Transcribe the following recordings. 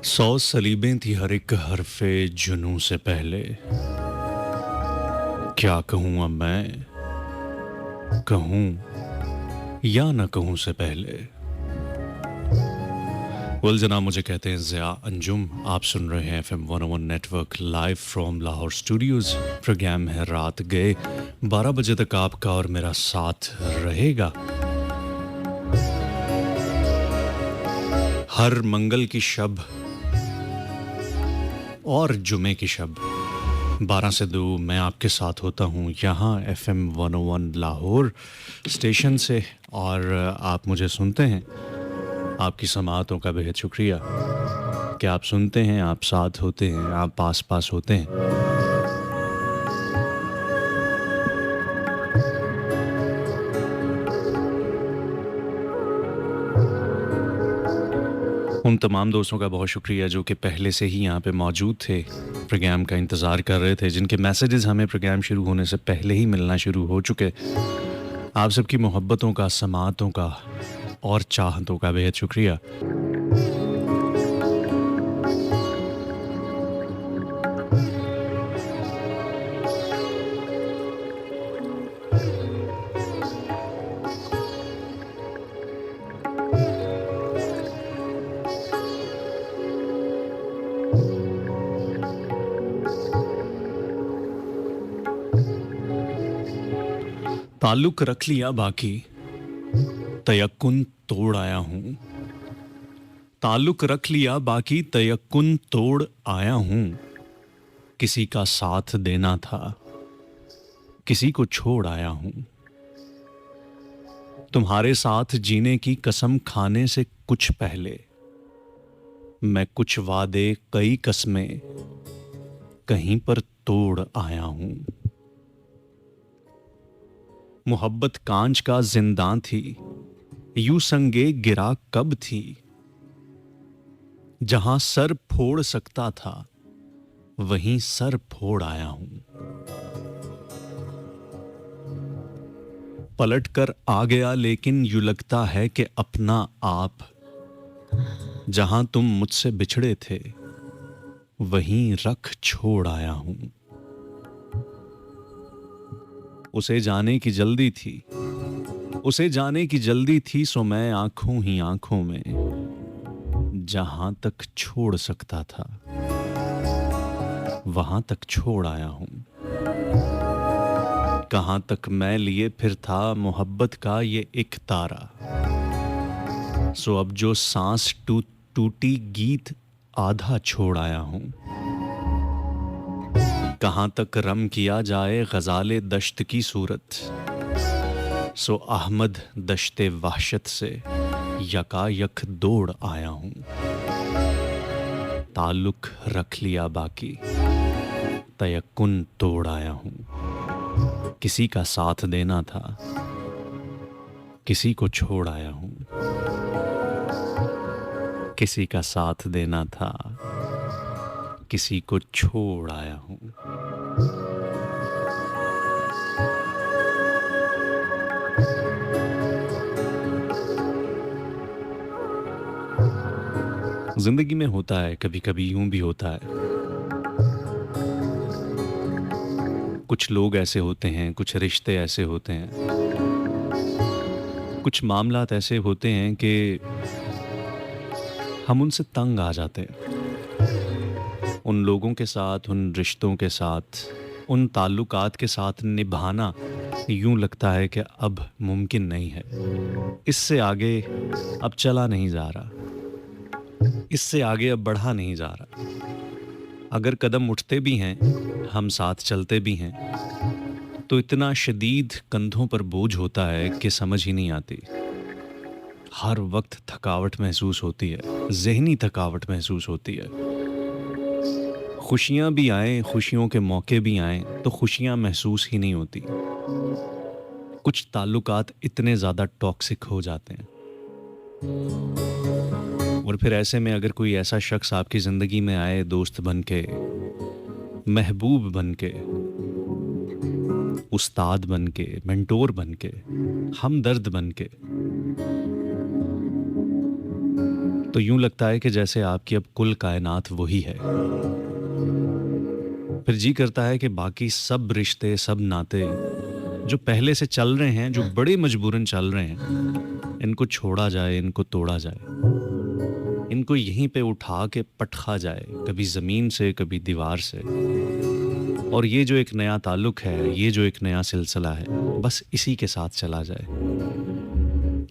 100 सलीबें थी हर एक हरफे जुनूं से पहले। क्या कहूँ अब मैं, कहूँ या न कहूँ से पहले। वेल जनाब, मुझे कहते हैं ज़िया अंजुम। आप सुन रहे हैं FM 101 network live from Lahore studios. Programme है रात गए 12 बजे तक आपका और मेरा साथ रहेगा। हर मंगल की शब और जुमे की शब 12 से 2 मैं आपके साथ होता हूँ यहाँ FM 101 लाहौर स्टेशन से, और आप मुझे सुनते हैं। आपकी समाअतों का बेहद शुक्रिया कि आप सुनते हैं, आप साथ होते हैं, आप पास पास होते हैं। उन तमाम दोस्तों का बहुत शुक्रिया जो कि पहले से ही यहाँ पे मौजूद थे, प्रोग्राम का इंतज़ार कर रहे थे, जिनके मैसेजेस हमें प्रोग्राम शुरू होने से पहले ही मिलना शुरू हो चुके। आप सबकी मोहब्बतों का, समाअतों का और चाहतों का बेहद शुक्रिया। ताल्लुक रख लिया बाकी, तयक्कुन तोड़ आया हूँ। ताल्लुक रख लिया बाकी, तयक्कुन तोड़ आया हूँ। किसी का साथ देना था, किसी को छोड़ आया हूँ। तुम्हारे साथ जीने की कसम खाने से कुछ पहले मैं कुछ वादे, कई कस्में कहीं पर तोड़ आया हूँ। मोहब्बत कांच का जिंदान थी, यूं संगे गिरा कब थी। जहां सर फोड़ सकता था वहीं सर फोड़ आया हूं। पलट कर आ गया लेकिन यूं लगता है कि अपना आप। जहां तुम मुझसे बिछड़े थे वहीं रख छोड़ आया हूं। उसे जाने की जल्दी थी, उसे जाने की जल्दी थी, सो मैं आंखों ही आंखों में जहां तक छोड़ सकता था वहां तक छोड़ आया हूं। कहां तक मैं लिए फिर था मोहब्बत का ये एक तारा। सो अब जो सांस टूटी गीत आधा छोड़ आया हूं। कहां तक रम किया जाए गजाले दश्त की सूरत। सो अहमद दश्ते वहशत से यकायक दौड़ आया हूं। ताल्लुक रख लिया बाकी, तयक्कुन तोड़ आया हूं। किसी का साथ देना था, किसी को छोड़ आया हूं। किसी का साथ देना था, किसी को छोड़ आया हूं। जिंदगी में होता है, कभी कभी यूं भी होता है। कुछ लोग ऐसे होते हैं, कुछ रिश्ते ऐसे होते हैं, कुछ मामलात ऐसे होते हैं कि हम उनसे तंग आ जाते हैं। उन लोगों के साथ, उन रिश्तों के साथ, उन ताल्लुकात के साथ निभाना यूं लगता है कि अब मुमकिन नहीं है। इससे आगे अब चला नहीं जा रहा, इससे आगे अब बढ़ा नहीं जा रहा। अगर कदम उठते भी हैं, हम साथ चलते भी हैं, तो इतना शदीद कंधों पर बोझ होता है कि समझ ही नहीं आती। हर वक्त थकावट महसूस होती है, ज़हनी थकावट महसूस होती है। खुशियाँ भी आएँ, खुशियों के मौके भी आएँ, तो खुशियाँ महसूस ही नहीं होती। कुछ ताल्लुकात इतने ज़्यादा टॉक्सिक हो जाते हैं, और फिर ऐसे में अगर कोई ऐसा शख्स आपकी ज़िंदगी में आए, दोस्त बन के, महबूब बन के, उस्ताद बन के, मेंटोर बन के, हमदर्द बन के, तो यूं लगता है कि जैसे आपकी अब कुल कायनात वही है। फिर जी करता है कि बाकी सब रिश्ते, सब नाते जो पहले से चल रहे हैं, जो बड़े मजबूरन चल रहे हैं, इनको छोड़ा जाए, इनको तोड़ा जाए, इनको यहीं पे उठा के पटखा जाए, कभी ज़मीन से, कभी दीवार से। और ये जो एक नया ताल्लुक है, ये जो एक नया सिलसिला है, बस इसी के साथ चला जाए,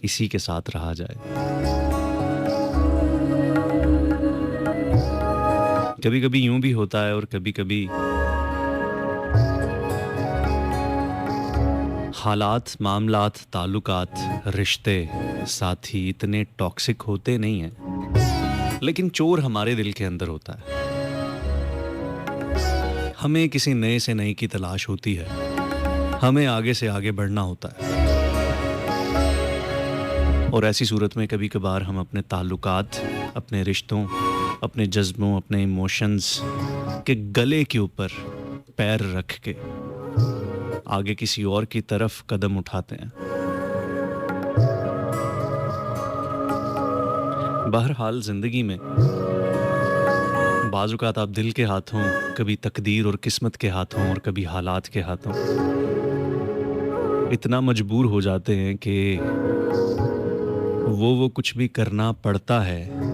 इसी के साथ रहा जाए। कभी कभी यूं भी होता है और कभी कभी हालात, मामलात, ताल्लुकात, रिश्ते, साथी इतने टॉक्सिक होते नहीं हैं, लेकिन चोर हमारे दिल के अंदर होता है। हमें किसी नए से नई की तलाश होती है, हमें आगे से आगे बढ़ना होता है। और ऐसी सूरत में कभी कभार हम अपने ताल्लुकात, अपने रिश्तों, अपने जज्बों, अपने इमोशंस के गले के ऊपर पैर रख के आगे किसी और की तरफ कदम उठाते हैं। बहरहाल ज़िंदगी में बाज़ औक़ात आप दिल के हाथों, कभी तकदीर और किस्मत के हाथों और कभी हालात के हाथों इतना मजबूर हो जाते हैं कि वो कुछ भी करना पड़ता है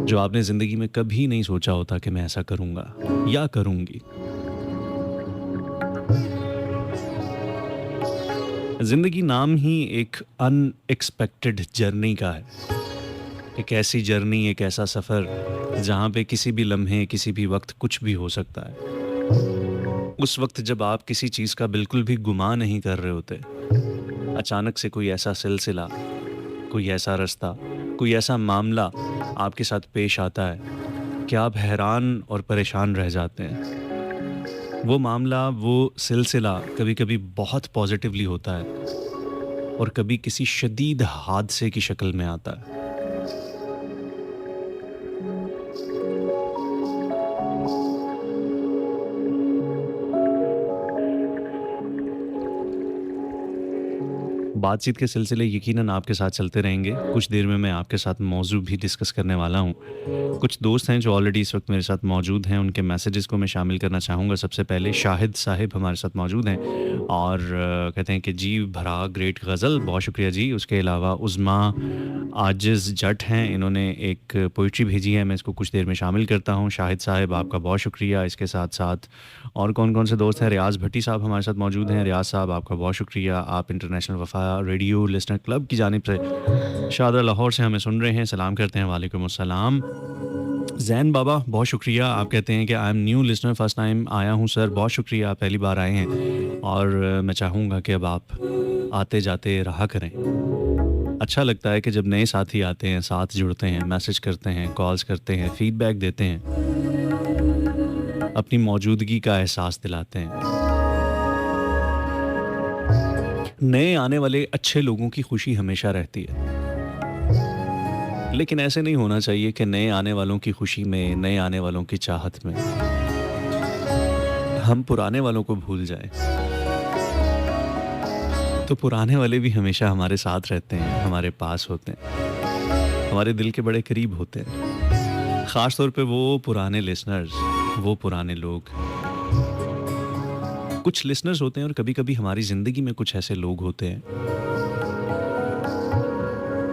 जो आपने ज़िंदगी में कभी नहीं सोचा होता कि मैं ऐसा करूँगा या करूँगी। ज़िंदगी नाम ही एक अनएक्सपेक्टेड जर्नी का है। एक ऐसी जर्नी, एक ऐसा सफ़र जहाँ पे किसी भी लम्हे, किसी भी वक्त कुछ भी हो सकता है। उस वक्त जब आप किसी चीज़ का बिल्कुल भी गुमान नहीं कर रहे होते, अचानक से कोई ऐसा सिलसिला, कोई ऐसा रास्ता, कोई ऐसा मामला आपके साथ पेश आता है कि आप हैरान और परेशान रह जाते हैं। वो मामला, वो सिलसिला कभी-कभी बहुत पॉजिटिवली होता है और कभी किसी शदीद हादसे की शक्ल में आता है। बातचीत के सिलसिले यकीनन आपके साथ चलते रहेंगे। कुछ देर में मैं आपके साथ मौजू भी डिस्कस करने वाला हूँ। कुछ दोस्त हैं जो ऑलरेडी इस वक्त मेरे साथ मौजूद हैं, उनके मैसेजेस को मैं शामिल करना चाहूँगा। सबसे पहले शाहिद साहिब हमारे साथ मौजूद हैं और कहते हैं कि जी भरा ग्रेट गज़ल, बहुत शुक्रिया जी। उसके अलावा उज़्मा आजिज़ जट हैं, इन्होंने एक पोइट्री भेजी है, मैं इसको कुछ देर में शामिल करता हूँ। शाहिद साहिब आपका बहुत शुक्रिया। इसके साथ साथ और कौन-कौन से दोस्त हैं, रियाज़ भट्टी साहब हमारे साथ मौजूद हैं। रियाज़ साहब आपका बहुत शुक्रिया। आप इंटरनेशनल वफ़ा रेडियो लिसनर क्लब की जानिब से शाहदरा लाहौर से हमें सुन रहे हैं, सलाम करते हैं। वालेकुम अस्सलाम। ज़ैन बाबा बहुत शुक्रिया। आप कहते हैं कि I am new listener, first time आया हूँ सर। बहुत शुक्रिया, आप पहली बार आए हैं और मैं चाहूँगा कि अब आप आते जाते रहा करें। अच्छा लगता है कि जब नए साथी आते हैं, साथ जुड़ते हैं, मैसेज करते हैं, कॉल्स करते हैं, फीडबैक देते हैं, अपनी मौजूदगी का एहसास दिलाते हैं। नए आने वाले अच्छे लोगों की खुशी हमेशा रहती है, लेकिन ऐसे नहीं होना चाहिए कि नए आने वालों की खुशी में, नए आने वालों की चाहत में हम पुराने वालों को भूल जाएं। तो पुराने वाले भी हमेशा हमारे साथ रहते हैं, हमारे पास होते हैं, हमारे दिल के बड़े करीब होते हैं। ख़ास तौर पे वो पुराने लिसनर्स, वो पुराने लोग। कुछ लिसनर्स होते हैं और कभी-कभी हमारी ज़िंदगी में कुछ ऐसे लोग होते हैं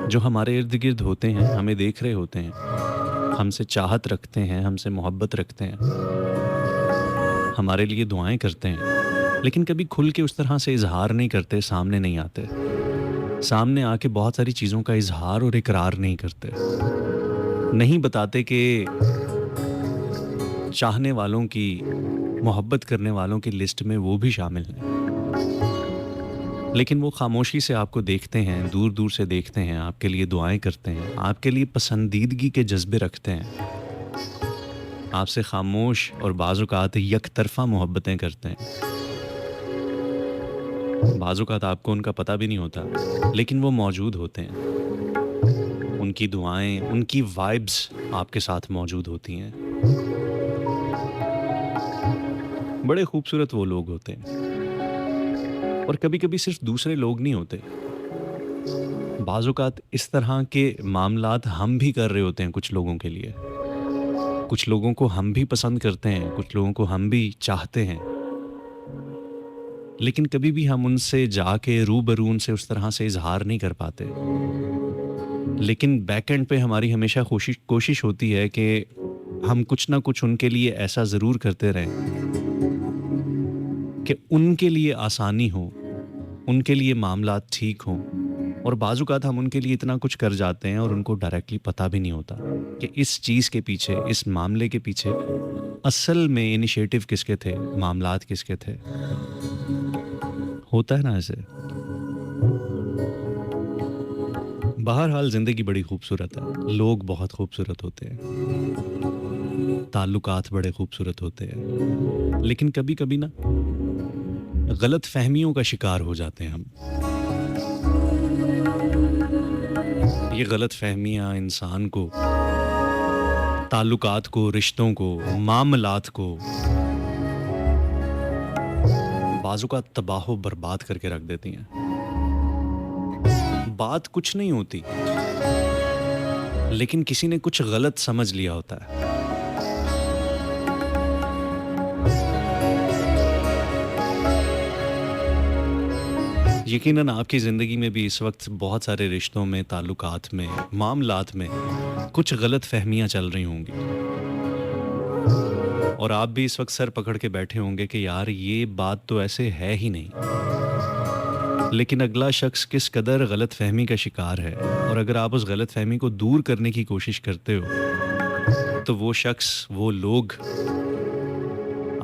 जो हमारे इर्द-गिर्द होते हैं, हमें देख रहे होते हैं, हमसे चाहत रखते हैं, हमसे मोहब्बत रखते हैं, हमारे लिए दुआएं करते हैं, लेकिन कभी खुल के उस तरह से इजहार नहीं करते, सामने नहीं आते, सामने आके बहुत सारी चीज़ों का इजहार और इकरार नहीं करते, नहीं बताते कि चाहने वालों की, मोहब्बत करने वालों की लिस्ट में वो भी शामिल हैं। लेकिन वो खामोशी से आपको देखते हैं, दूर दूर से देखते हैं, आपके लिए दुआएं करते हैं, आपके लिए पसंदीदगी के जज्बे रखते हैं, आपसे खामोश और बाज़ औक़ात यकतरफ़ा मोहब्बतें करते हैं। बाज़ औक़ात आपको उनका पता भी नहीं होता, लेकिन वो मौजूद होते हैं। उनकी दुआएं, उनकी वाइब्स आपके साथ मौजूद होती हैं। बड़े खूबसूरत वो लोग होते हैं। और कभी-कभी सिर्फ दूसरे लोग नहीं होते, बाज़ औक़ात इस तरह के मामलात हम भी कर रहे होते हैं कुछ लोगों के लिए। कुछ लोगों को हम भी पसंद करते हैं, कुछ लोगों को हम भी चाहते हैं। लेकिन कभी भी हम उनसे जाके रूबरू उनसे उस तरह से इज़हार नहीं कर पाते। लेकिन बैक एंड पे हमारी हमेशा कोशिश होती है कि हम कुछ ना कुछ उनके लिए ऐसा ज़रूर करते रहें कि उनके लिए आसानी हो, उनके लिए मामलात ठीक हों। और बाज़ औक़ात हम उनके लिए इतना कुछ कर जाते हैं और उनको डायरेक्टली पता भी नहीं होता कि इस चीज़ के पीछे, इस मामले के पीछे असल में इनिशिएटिव किसके थे, मामलात किसके थे। होता है ना ऐसे। बहरहाल ज़िंदगी बड़ी खूबसूरत है, लोग बहुत खूबसूरत होते हैं, ताल्लुकात बड़े खूबसूरत होते हैं, लेकिन कभी-कभी ना गलतफ़हमियों का शिकार हो जाते हैं हम। ये गलतफ़हमियाँ इंसान को, ताल्लुकात को, रिश्तों को, मामलात को बाज़ औक़ात तबाह व बर्बाद करके रख देती हैं। बात कुछ नहीं होती, लेकिन किसी ने कुछ गलत समझ लिया होता है। यकीनन आपकी ज़िंदगी में भी इस वक़्त बहुत सारे रिश्तों में, ताल्लुकात में, मामलात में कुछ गलतफ़हमियाँ चल रही होंगी। और आप भी इस वक़्त सर पकड़ के बैठे होंगे कि यार ये बात तो ऐसे है ही नहीं। लेकिन अगला शख्स किस कदर गलतफ़हमी का शिकार है, और अगर आप उस गलतफ़हमी को दूर करने की कोशिश करते हो, तो वो शख्स, वो लोग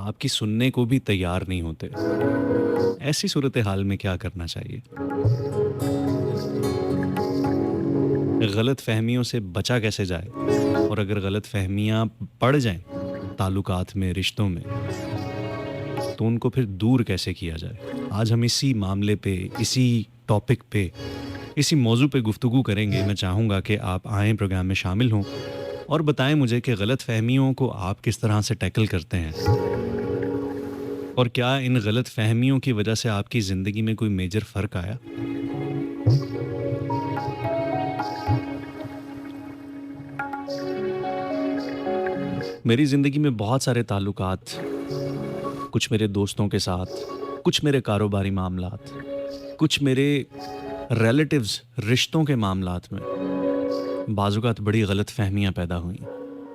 आपकी सुनने को भी तैयार नहीं होते। ऐसी सूरत-ए-हाल में क्या करना चाहिए? गलतफ़हमियों से बचा कैसे जाए? और अगर गलतफ़हमियाँ पड़ जाएँ ताल्लुकात में, रिश्तों में, तो उनको फिर दूर कैसे किया जाए? आज हम इसी मामले पे, इसी टॉपिक पे, इसी मौज़ू पे गुफ्तगू करेंगे। मैं चाहूँगा कि आप आएँ, प्रोग्राम में शामिल हों और बताएँ मुझे कि गलतफ़हमियों को आप किस तरह से टैकल करते हैं? और क्या इन गलतफ़हमियों की वजह से आपकी ज़िंदगी में कोई मेजर फ़र्क आया? मेरी ज़िंदगी में बहुत सारे ताल्लुकात, कुछ मेरे दोस्तों के साथ, कुछ मेरे कारोबारी मामलात, कुछ मेरे रिलेटिव्स, रिश्तों के मामलात में बाज़ औक़ात बड़ी गलतफ़हमियाँ पैदा हुईं,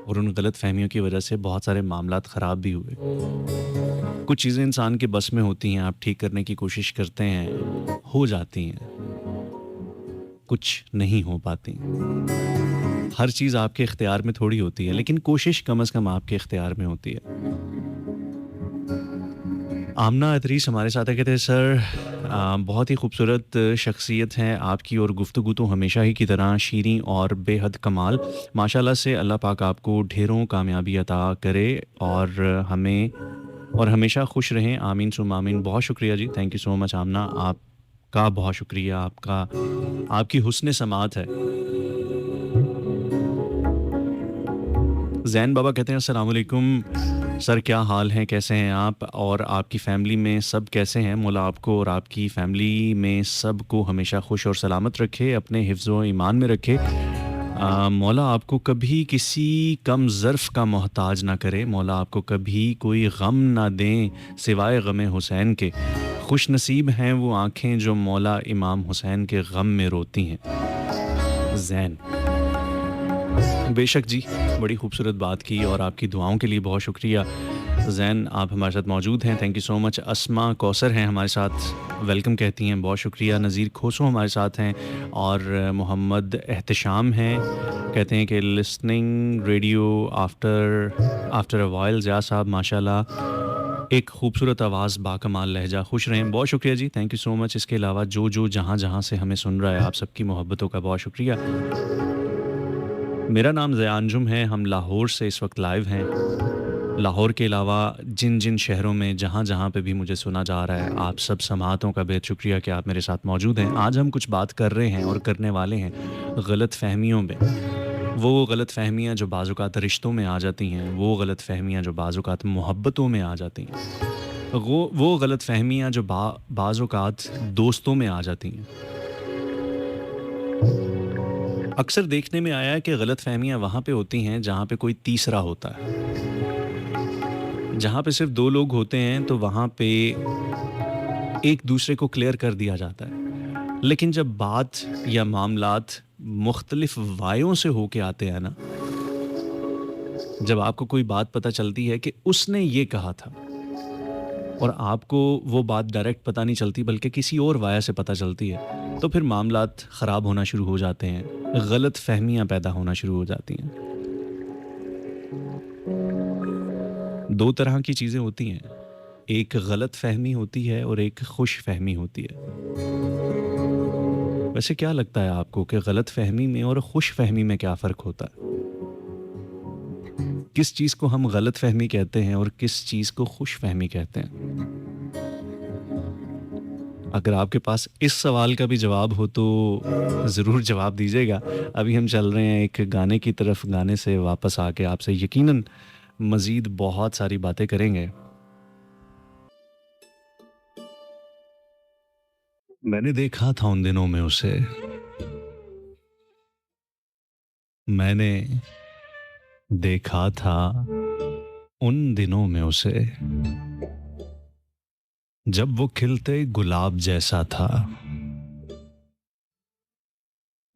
और उन गलतफ़हमियों की वजह से बहुत सारे मामलात ख़राब भी हुए। कुछ चीज़ें इंसान के बस में होती हैं, आप ठीक करने की कोशिश करते हैं, हो जाती हैं, कुछ नहीं हो पाती। हर चीज़ आपके इख्तियार में थोड़ी होती है, लेकिन कोशिश कम से कम आपके इख्तियार में होती है। आमना अदरीस हमारे साथ है, कहते हैं सर बहुत ही खूबसूरत शख्सियत हैं आपकी, और गुफ्तगू तो हमेशा ही की तरह शीरीं और बेहद कमाल। माशाल्लाह से अल्लाह पाक आपको ढेरों कामयाबी अता करे और हमें और हमेशा खुश रहें। आमीन सुम्मा आमीन। बहुत शुक्रिया जी, थैंक यू सो मच आमना, आपका बहुत शुक्रिया, आपकी हुस्न समात है। ज़ैन बाबा कहते हैं अस्सलाम वालेकुम सर, क्या हाल हैं, कैसे हैं आप, और आपकी फ़ैमिली में सब कैसे हैं? मौला आपको और आपकी फ़ैमिली में सब को हमेशा खुश और सलामत रखे, अपने हिफ्ज़ व ईमान में रखे। मौला आपको कभी किसी कम ज़र्फ़ का मोहताज ना करे, मौला आपको कभी कोई गम ना दें सिवाय गम हुसैन के। खुश नसीब हैं वो आँखें जो मौला इमाम हुसैन के गम में रोती हैं। ज़ैन, बेशक जी, बड़ी खूबसूरत बात की, और आपकी दुआओं के लिए बहुत शुक्रिया। ज़ैन, आप हमारे साथ मौजूद हैं, थैंक यू सो मच। अस्मा कौसर हैं हमारे साथ, वेलकम कहती हैं, बहुत शुक्रिया। नज़ीर खोसो हमारे साथ हैं, और मोहम्मद एहतशाम हैं, कहते हैं कि listening radio after a while. Zia साहब माशाल्लाह, एक खूबसूरत आवाज़, बाकमाल लहजा, खुश रहें। बहुत शुक्रिया जी, थैंक यू सो मच। इसके अलावा जो जहाँ से हमें सुन रहा है, आप सबकी मोहब्बतों का बहुत शुक्रिया। मेरा नाम ज़िया अंजुम है, हम लाहौर से इस वक्त लाइव हैं। लाहौर के अलावा जिन शहरों में, जहाँ पे भी मुझे सुना जा रहा है, आप सब समाअतों का बेहद शुक्रिया कि आप मेरे साथ मौजूद हैं। आज हम कुछ बात कर रहे हैं और करने वाले हैं गलतफ़हमियों में। वो गलतफ़हमियाँ जो बाज़ औक़ात रिश्तों में आ जाती हैं, वो गलतफ़हमियाँ जो बाज़ औक़ात मोहब्बतों में आ जाती हैं, वो गलतफ़हमियाँ जो बाज़ औक़ात दोस्तों में आ जाती हैं। अक्सर देखने में आया है कि गलतफ़हमियाँ वहाँ पे होती हैं जहाँ पे कोई तीसरा होता है। जहाँ पे सिर्फ़ 2 लोग होते हैं तो वहाँ पे एक दूसरे को क्लियर कर दिया जाता है। लेकिन जब बात या मामलात मुख्तलिफ़ वायों से होके आते हैं ना, जब आपको कोई बात पता चलती है कि उसने ये कहा था और आपको वो बात डायरेक्ट पता नहीं चलती बल्कि किसी और वाया से पता चलती है, तो फिर मामलात ख़राब होना शुरू हो जाते हैं, गलतफ़हमियाँ पैदा होना शुरू हो जाती हैं। 2 तरह की चीज़ें होती हैं, एक गलतफ़हमी होती है और एक खुशफ़हमी होती है। वैसे क्या लगता है आपको कि गलतफ़हमी में और खुशफ़हमी में क्या फ़र्क होता है? किस चीज़ को हम गलतफ़हमी कहते हैं और किस चीज़ को खुशफ़हमी कहते हैं? अगर आपके पास इस सवाल का भी जवाब हो तो ज़रूर जवाब दीजिएगा। अभी हम चल रहे हैं एक गाने की तरफ, गाने से वापस आके आपसे यकीनन मज़ीद बहुत सारी बातें करेंगे। मैंने देखा था उन दिनों में उसे, मैंने देखा था उन दिनों में उसे, जब वो खिलते गुलाब जैसा था।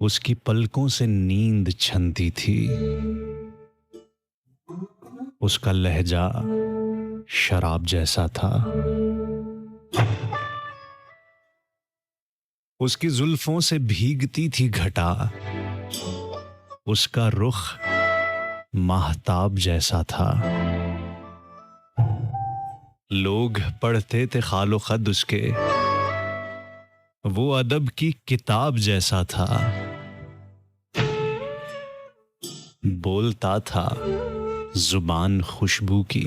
उसकी पलकों से नींद छनती थी, उसका लहजा शराब जैसा था। उसकी जुल्फों से भीगती थी घटा, उसका रुख माहताब जैसा था। लोग पढ़ते थे खालो खद उसके, वो अदब की किताब जैसा था। बोलता था जुबान खुशबू की,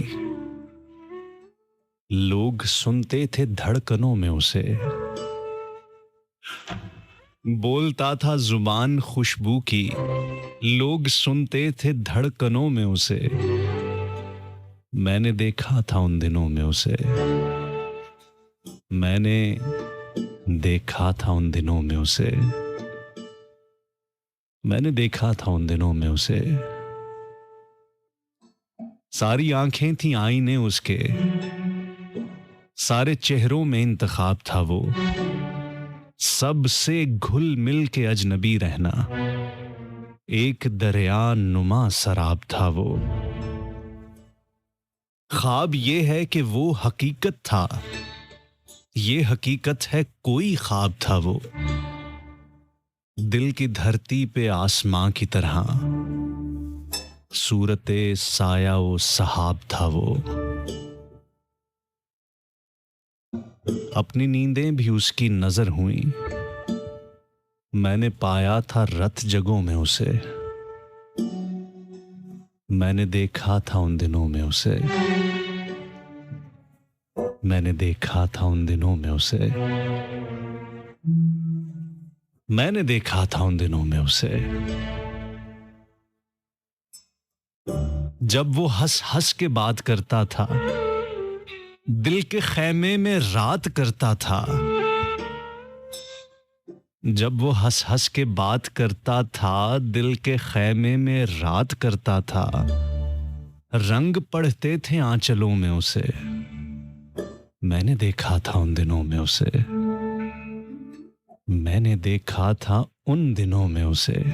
लोग सुनते थे धड़कनों में उसे। बोलता था जुबान खुशबू की, लोग सुनते थे धड़कनों में उसे। मैंने देखा था उन दिनों में उसे, मैंने देखा था उन दिनों में उसे, मैंने देखा था उन दिनों में उसे। सारी आंखें थी आईने उसके, सारे चेहरों में इंतखाब था वो। सबसे घुल मिल के अजनबी रहना, एक दरिया नुमा शराब था वो। ख्वाब ये है कि वो हकीकत था, ये हकीकत है कोई ख्वाब था वो। दिल की धरती पे आसमां की तरह, सूरते साया वो सहाब था वो। अपनी नींदें भी उसकी नजर हुई, मैंने पाया था रत जगों में उसे। मैंने देखा था उन दिनों में उसे, मैंने देखा था उन दिनों में उसे, मैंने देखा था उन दिनों में उसे। जब वो हंस हंस के बात करता था, दिल के खैमे में रात करता था। जब वो हंस हंस के बात करता था, दिल के खैमे में रात करता था। रंग पढ़ते थे आंचलों में उसे, मैंने देखा था उन दिनों में उसे, मैंने देखा था उन दिनों में उसे।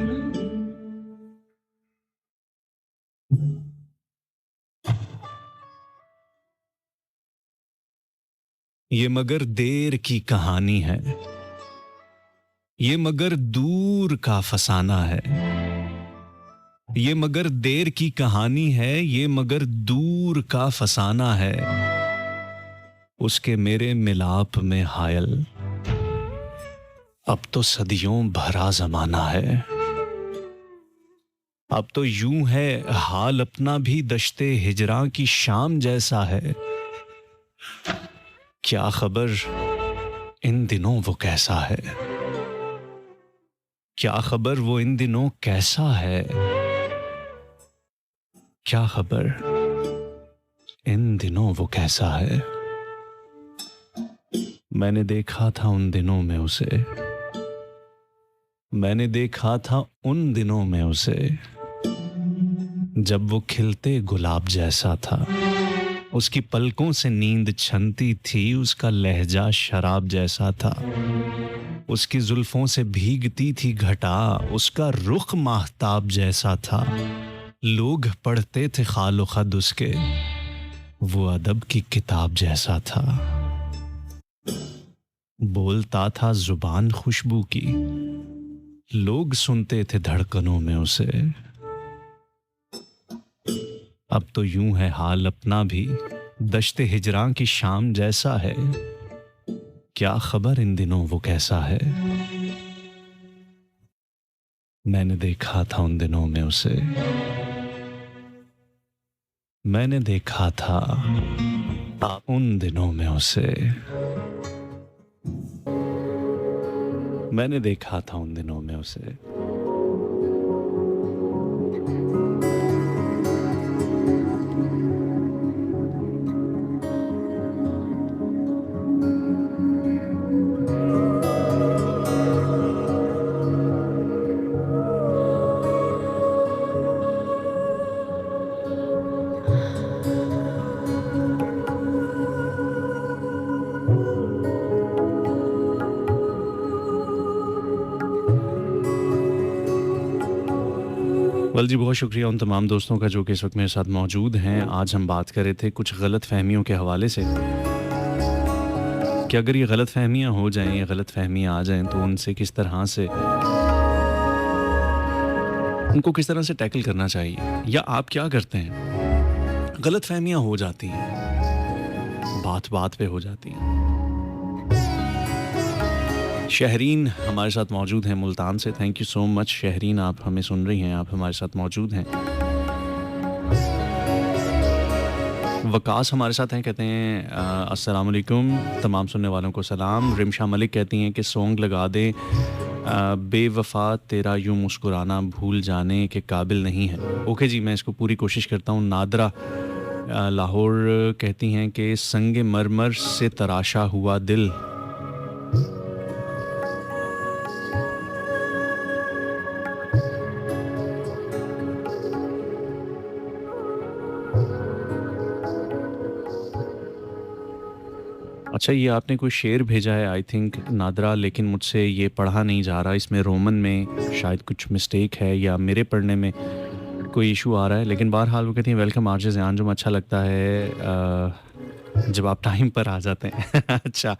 ये मगर देर की कहानी है, ये मगर दूर का फसाना है। ये मगर देर की कहानी है, ये मगर दूर का फसाना है। उसके मेरे मिलाप में हायल, अब तो सदियों भरा जमाना है। अब तो यूं है हाल अपना भी दश्ते हिजरा की शाम जैसा है। क्या खबर इन दिनों वो कैसा है, क्या खबर वो इन दिनों कैसा है, क्या खबर इन दिनों वो कैसा है। मैंने देखा था उन दिनों में उसे, मैंने देखा था उन दिनों में उसे, जब वो खिलते गुलाब जैसा था। उसकी पलकों से नींद छनती थी, उसका लहजा शराब जैसा था। उसकी जुल्फों से भीगती थी घटा, उसका रुख माहताब जैसा था। लोग पढ़ते थे खालो खद उसके, वो अदब की किताब जैसा था। बोलता था जुबान खुशबू की, लोग सुनते थे धड़कनों में उसे। अब तो यूं है हाल अपना भी, दश्ते हिजरां की शाम जैसा है। क्या खबर इन दिनों वो कैसा है। मैंने देखा था उन दिनों में उसे, मैंने देखा था उन दिनों में उसे, मैंने देखा था उन दिनों में उसे। वेल जी, बहुत शुक्रिया उन तमाम दोस्तों का जो कि इस वक्त मेरे साथ मौजूद हैं। आज हम बात कर रहे थे कुछ गलत फहमियों के हवाले से कि अगर ये गलत फहमियाँ हो जाएं, ये गलत फहमियाँ आ जाएं, तो उनसे किस तरह से, उनको किस तरह से टैकल करना चाहिए, या आप क्या करते हैं। गलत फहमियाँ हो जाती हैं, बात बात पे हो जाती हैं। शहरीन हमारे साथ मौजूद हैं मुल्तान से। Thank you so much Shahreen, आप हमें सुन रही हैं, आप हमारे साथ मौजूद हैं। वकास हमारे साथ हैं, कहते हैं अस्सलाम वालेकुम, तमाम सुनने वालों को सलाम। रिमशा मलिक कहती हैं कि सॉन्ग लगा दें बेवफा तेरा यूं मुस्कुराना भूल जाने के काबिल नहीं है। ओके जी, मैं इसको पूरी कोशिश करता हूँ। नादरा लाहौर कहती हैं कि संगे मरमर से तराशा हुआ दिल, अच्छा ये आपने कोई शेर भेजा है आई थिंक नादरा, लेकिन मुझसे ये पढ़ा नहीं जा रहा। इसमें रोमन में शायद कुछ मिस्टेक है या मेरे पढ़ने में कोई इशू आ रहा है। लेकिन बहरहाल वो कहती हैं वेलकम आरजे ज़ियान, अच्छा लगता है जब आप टाइम पर आ जाते हैं। अच्छा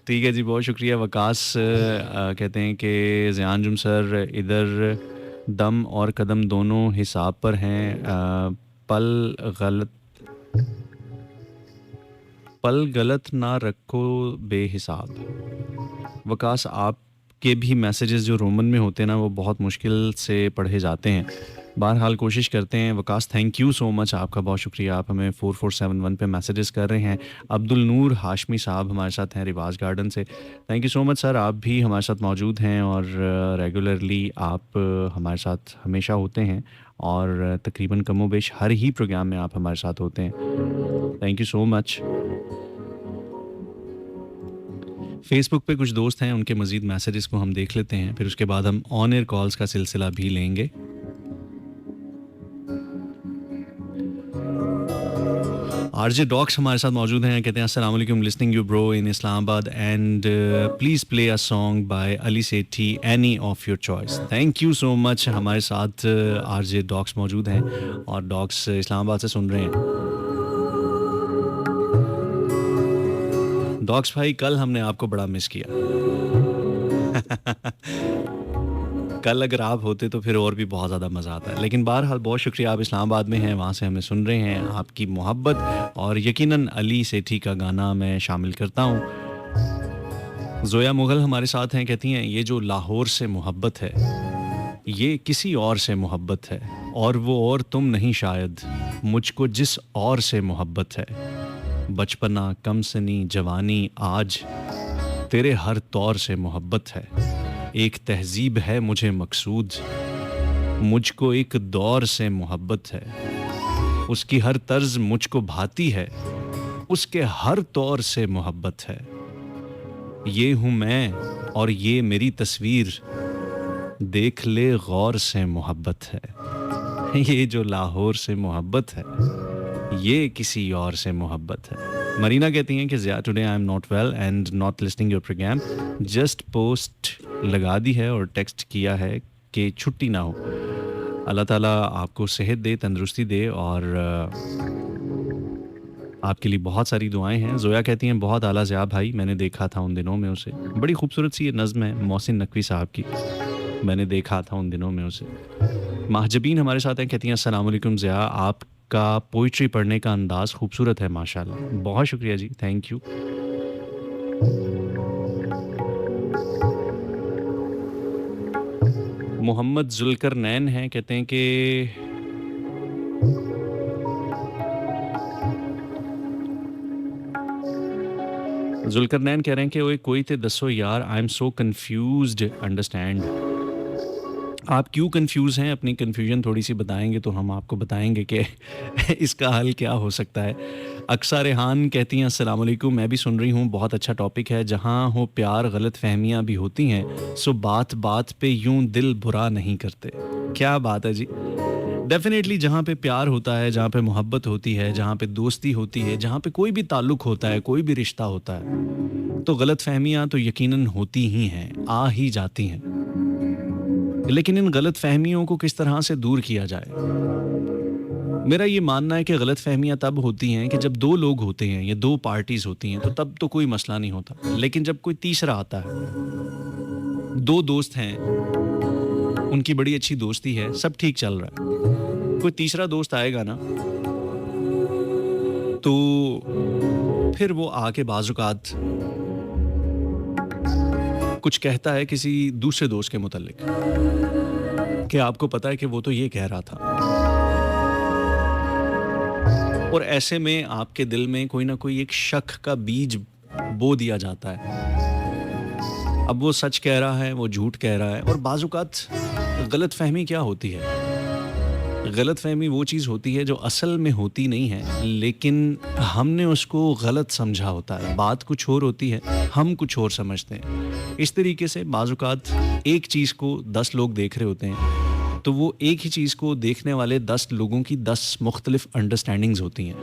ठीक है जी, बहुत शुक्रिया। वकास कहते हैं कि ज़ियान जुम सर इधर दम और कदम दोनों हिसाब पर हैं। पल गलत ना रखो बेहिसाब। वकास आपके भी मैसेजेस जो रोमन में होते हैं ना, वो बहुत मुश्किल से पढ़े जाते हैं। बहरहाल कोशिश करते हैं। Waqas thank you so much, आपका बहुत शुक्रिया। आप हमें 4471 पे मैसेजेस कर रहे हैं। अब्दुल नूर हाशमी साहब हमारे साथ हैं रिवाज गार्डन से। Thank you so much sir, आप भी हमारे साथ मौजूद हैं और रेगुलरली आप हमारे साथ हमेशा होते हैं और तकरीबन कमोबेश हर ही प्रोग्राम में आप हमारे साथ होते हैं। Thank you so much. Facebook पे कुछ दोस्त हैं, उनके मज़ीद मैसेजेस को हम देख लेते हैं, फिर उसके बाद हम ऑन एयर कॉल्स का सिलसिला भी लेंगे। आरजे डॉक्स हमारे साथ मौजूद हैं, कहते हैं अस्सलाम वालेकुम, listening you bro in Islamabad and please play a song by Ali Sethi, any of your choice. Thank you so much. हमारे साथ आरजे डॉक्स मौजूद हैं और डॉक्स इस्लामाबाद से सुन रहे हैं। डॉक्स भाई, कल हमने आपको बड़ा मिस किया। कल अगर आप होते तो फिर और भी बहुत ज़्यादा मज़ा आता है। लेकिन बहरहाल बहुत शुक्रिया, आप इस्लामाबाद में हैं, वहाँ से हमें सुन रहे हैं। आपकी मोहब्बत और यकीनन अली सेठी का गाना मैं शामिल करता हूँ। ज़ोया मुग़ल हमारे साथ हैं, कहती हैं ये जो लाहौर से मोहब्बत है, ये किसी और से मोहब्बत है, और वो और तुम नहीं शायद, मुझको जिस और से मोहब्बत है। बचपना कमसनी जवानी आज तेरे हर तौर से मोहब्बत है। एक तहजीब है मुझे मकसूद, मुझको एक दौर से मोहब्बत है। उसकी हर तर्ज मुझको भाती है, उसके हर तौर से मोहब्बत है। ये हूँ मैं और ये मेरी तस्वीर, देख ले गौर से मोहब्बत है, ये जो लाहौर से मोहब्बत है, ये किसी और से मोहब्बत है। मरीना कहती हैं कि Zia today I am not well and not listening your programme, just post लगा दी है और टेक्स्ट किया है कि छुट्टी ना हो। अल्लाह ताला आपको सेहत दे, तंदुरुस्ती दे और आपके लिए बहुत सारी दुआएं हैं। ज़ोया कहती हैं बहुत आला ज़िया भाई, मैंने देखा था उन दिनों में उसे। बड़ी खूबसूरत सी ये नज़्म है मोहसिन नकवी साहब की, मैंने देखा था उन दिनों में उसे। महजबीन हमारे साथ हैं, कहती हैं अस्सलाम वालेकुम ज़िया, आपका पोइट्री पढ़ने का अंदाज़ खूबसूरत है माशाल्लाह। बहुत शुक्रिया जी, थैंक यू। मोहम्मद जुल्करनैन हैं, कहते हैं कि जुल्करनैन कह रहे हैं कि ओए कोई ते दसो यार, I am so confused understand. आप क्यों कंफ्यूज हैं? अपनी कन्फ्यूजन थोड़ी सी बताएंगे तो हम आपको बताएंगे कि इसका हल क्या हो सकता है। अक्सा रेहान कहती हैं अस्सलाम वालेकुम, मैं भी सुन रही हूँ, बहुत अच्छा टॉपिक है। जहाँ हो प्यार गलत फहमियाँ भी होती हैं, सो बात बात पे यूं दिल बुरा नहीं करते। क्या बात है जी। डेफिनेटली जहाँ पे प्यार होता है, जहाँ पे मोहब्बत होती है, जहाँ पे दोस्ती होती है, जहाँ पे कोई भी ताल्लुक़ होता है, कोई भी रिश्ता होता है, तो गलत फहमियाँ तो यकीनन होती ही हैं, आ ही जाती हैं। लेकिन इन गलत फहमियों को किस तरह से दूर किया जाए? मेरा ये मानना है कि गलत फहमियाँ तब होती हैं कि जब दो लोग होते हैं या दो पार्टीज होती हैं, तो तब तो कोई मसला नहीं होता। लेकिन जब कोई तीसरा आता है, दो दोस्त हैं, उनकी बड़ी अच्छी दोस्ती है, सब ठीक चल रहा है, कोई तीसरा दोस्त आएगा ना, तो फिर वो आके बाज़-औक़ात कुछ कहता है किसी दूसरे दोस्त के मुताल्लिक कि आपको पता है कि वो तो ये कह रहा था। और ऐसे में आपके दिल में कोई ना कोई एक शक का बीज बो दिया जाता है। अब वो सच कह रहा है, वो झूठ कह रहा है। और बाज़-औक़ात गलतफ़हमी क्या होती है? गलतफ़हमी वो चीज़ होती है जो असल में होती नहीं है, लेकिन हमने उसको गलत समझा होता है। बात कुछ और होती है, हम कुछ और समझते हैं। इस तरीके से बाज़-औक़ात एक चीज़ को 10 लोग देख रहे होते हैं, तो वो एक ही चीज़ को देखने वाले 10 लोगों की 10 मुख्तलिफ़ अंडरस्टैंडिंग्स होती हैं।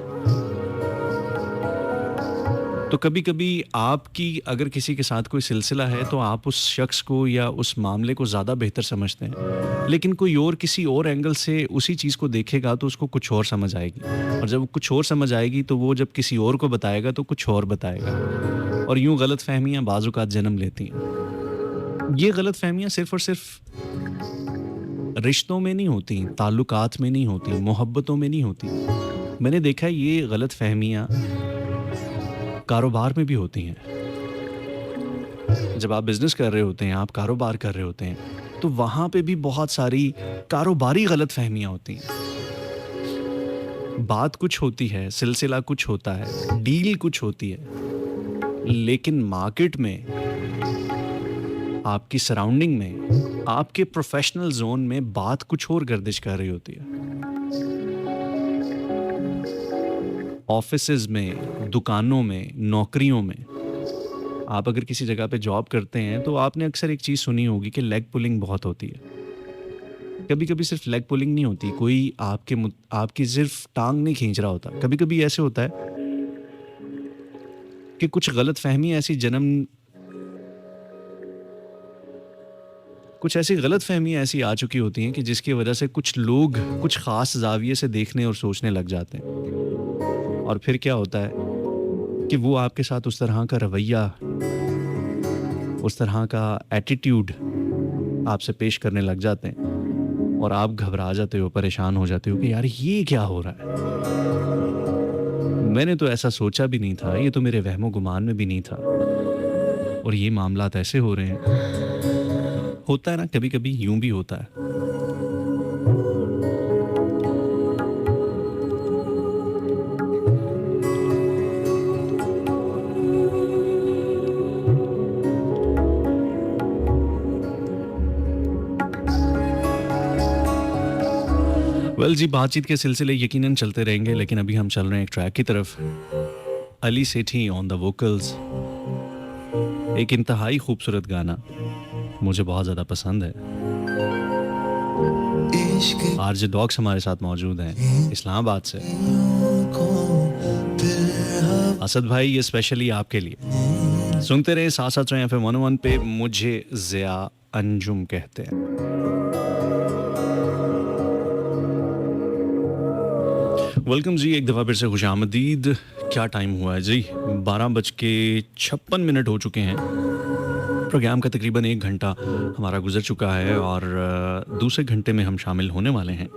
तो कभी-कभी आपकी अगर किसी के साथ कोई सिलसिला है, तो आप उस शख्स को या उस मामले को ज़्यादा बेहतर समझते हैं। लेकिन कोई और किसी और एंगल से उसी चीज़ को देखेगा तो उसको कुछ और समझ आएगी। और जब कुछ और समझ आएगी तो वो जब किसी और को बताएगा तो कुछ और बताएगा। और यूँ गलतफ़हमियाँ बाज़-औक़ात जन्म लेती हैं। ये गलतफ़हमियाँ सिर्फ़ और सिर्फ़ रिश्तों में नहीं होती, ताल्लुकात में नहीं होती, मोहब्बतों में नहीं होती। मैंने देखा है ये गलतफ़हमियाँ कारोबार में भी होती हैं। जब आप बिज़नेस कर रहे होते हैं, आप कारोबार कर रहे होते हैं, तो वहाँ पे भी बहुत सारी कारोबारी गलतफ़हमियाँ होती हैं। बात कुछ होती है, सिलसिला कुछ होता है, डील कुछ होती है, लेकिन मार्केट में, आपकी सराउंडिंग में, आपके प्रोफ़ेशनल ज़ोन में बात कुछ और गर्दिश कर रही होती है। ऑफ़िसेज़ में, दुकानों में, नौकरियों में, आप अगर किसी जगह पे जॉब करते हैं तो आपने अक्सर एक चीज़ सुनी होगी कि लेग पुलिंग बहुत होती है। कभी-कभी सिर्फ़ लेग पुलिंग नहीं होती, कोई आपकी सिर्फ़ टाँग नहीं खींच रहा होता। कभी-कभी ऐसे होता है कि कुछ गलतफ़हमी ऐसी आ चुकी होती हैं कि जिसकी वजह से कुछ लोग कुछ ख़ास ज़ाविये से देखने और सोचने लग जाते हैं। और फिर क्या होता है कि वो आपके साथ उस तरह का रवैया, उस तरह का एटीट्यूड आपसे पेश करने लग जाते हैं और आप घबरा जाते हो, परेशान हो जाते हो कि यार ये क्या हो रहा है? मैंने तो ऐसा सोचा भी नहीं था, ये तो मेरे वहमो-गुमान में भी नहीं था और ये मामलात ऐसे हो रहे हैं। होता है ना, कभी-कभी यूँ भी होता है। वेल जी, बातचीत के सिलसिले यकीनन चलते रहेंगे, लेकिन अभी हम चल रहे हैं एक ट्रैक की तरफ। अली सेठी ऑन द वोकल्स, एक इंतहाई खूबसूरत गाना, मुझे बहुत ज़्यादा पसंद है। आरजे डॉग्स हमारे साथ मौजूद हैं इस्लामाबाद से। असद भाई, ये स्पेशली आपके लिए। सुनते रहे साथ साथ रहे FM 101 पे। मुझे ज़िया अंजुम कहते हैं। वेलकम जी, एक दफ़ा फिर से खुशामदीद। क्या टाइम हुआ है जी? 12:56 हो चुके हैं। प्रोग्राम का तकरीबन 1 घंटा हमारा गुजर चुका है और दूसरे घंटे में हम शामिल होने वाले हैं।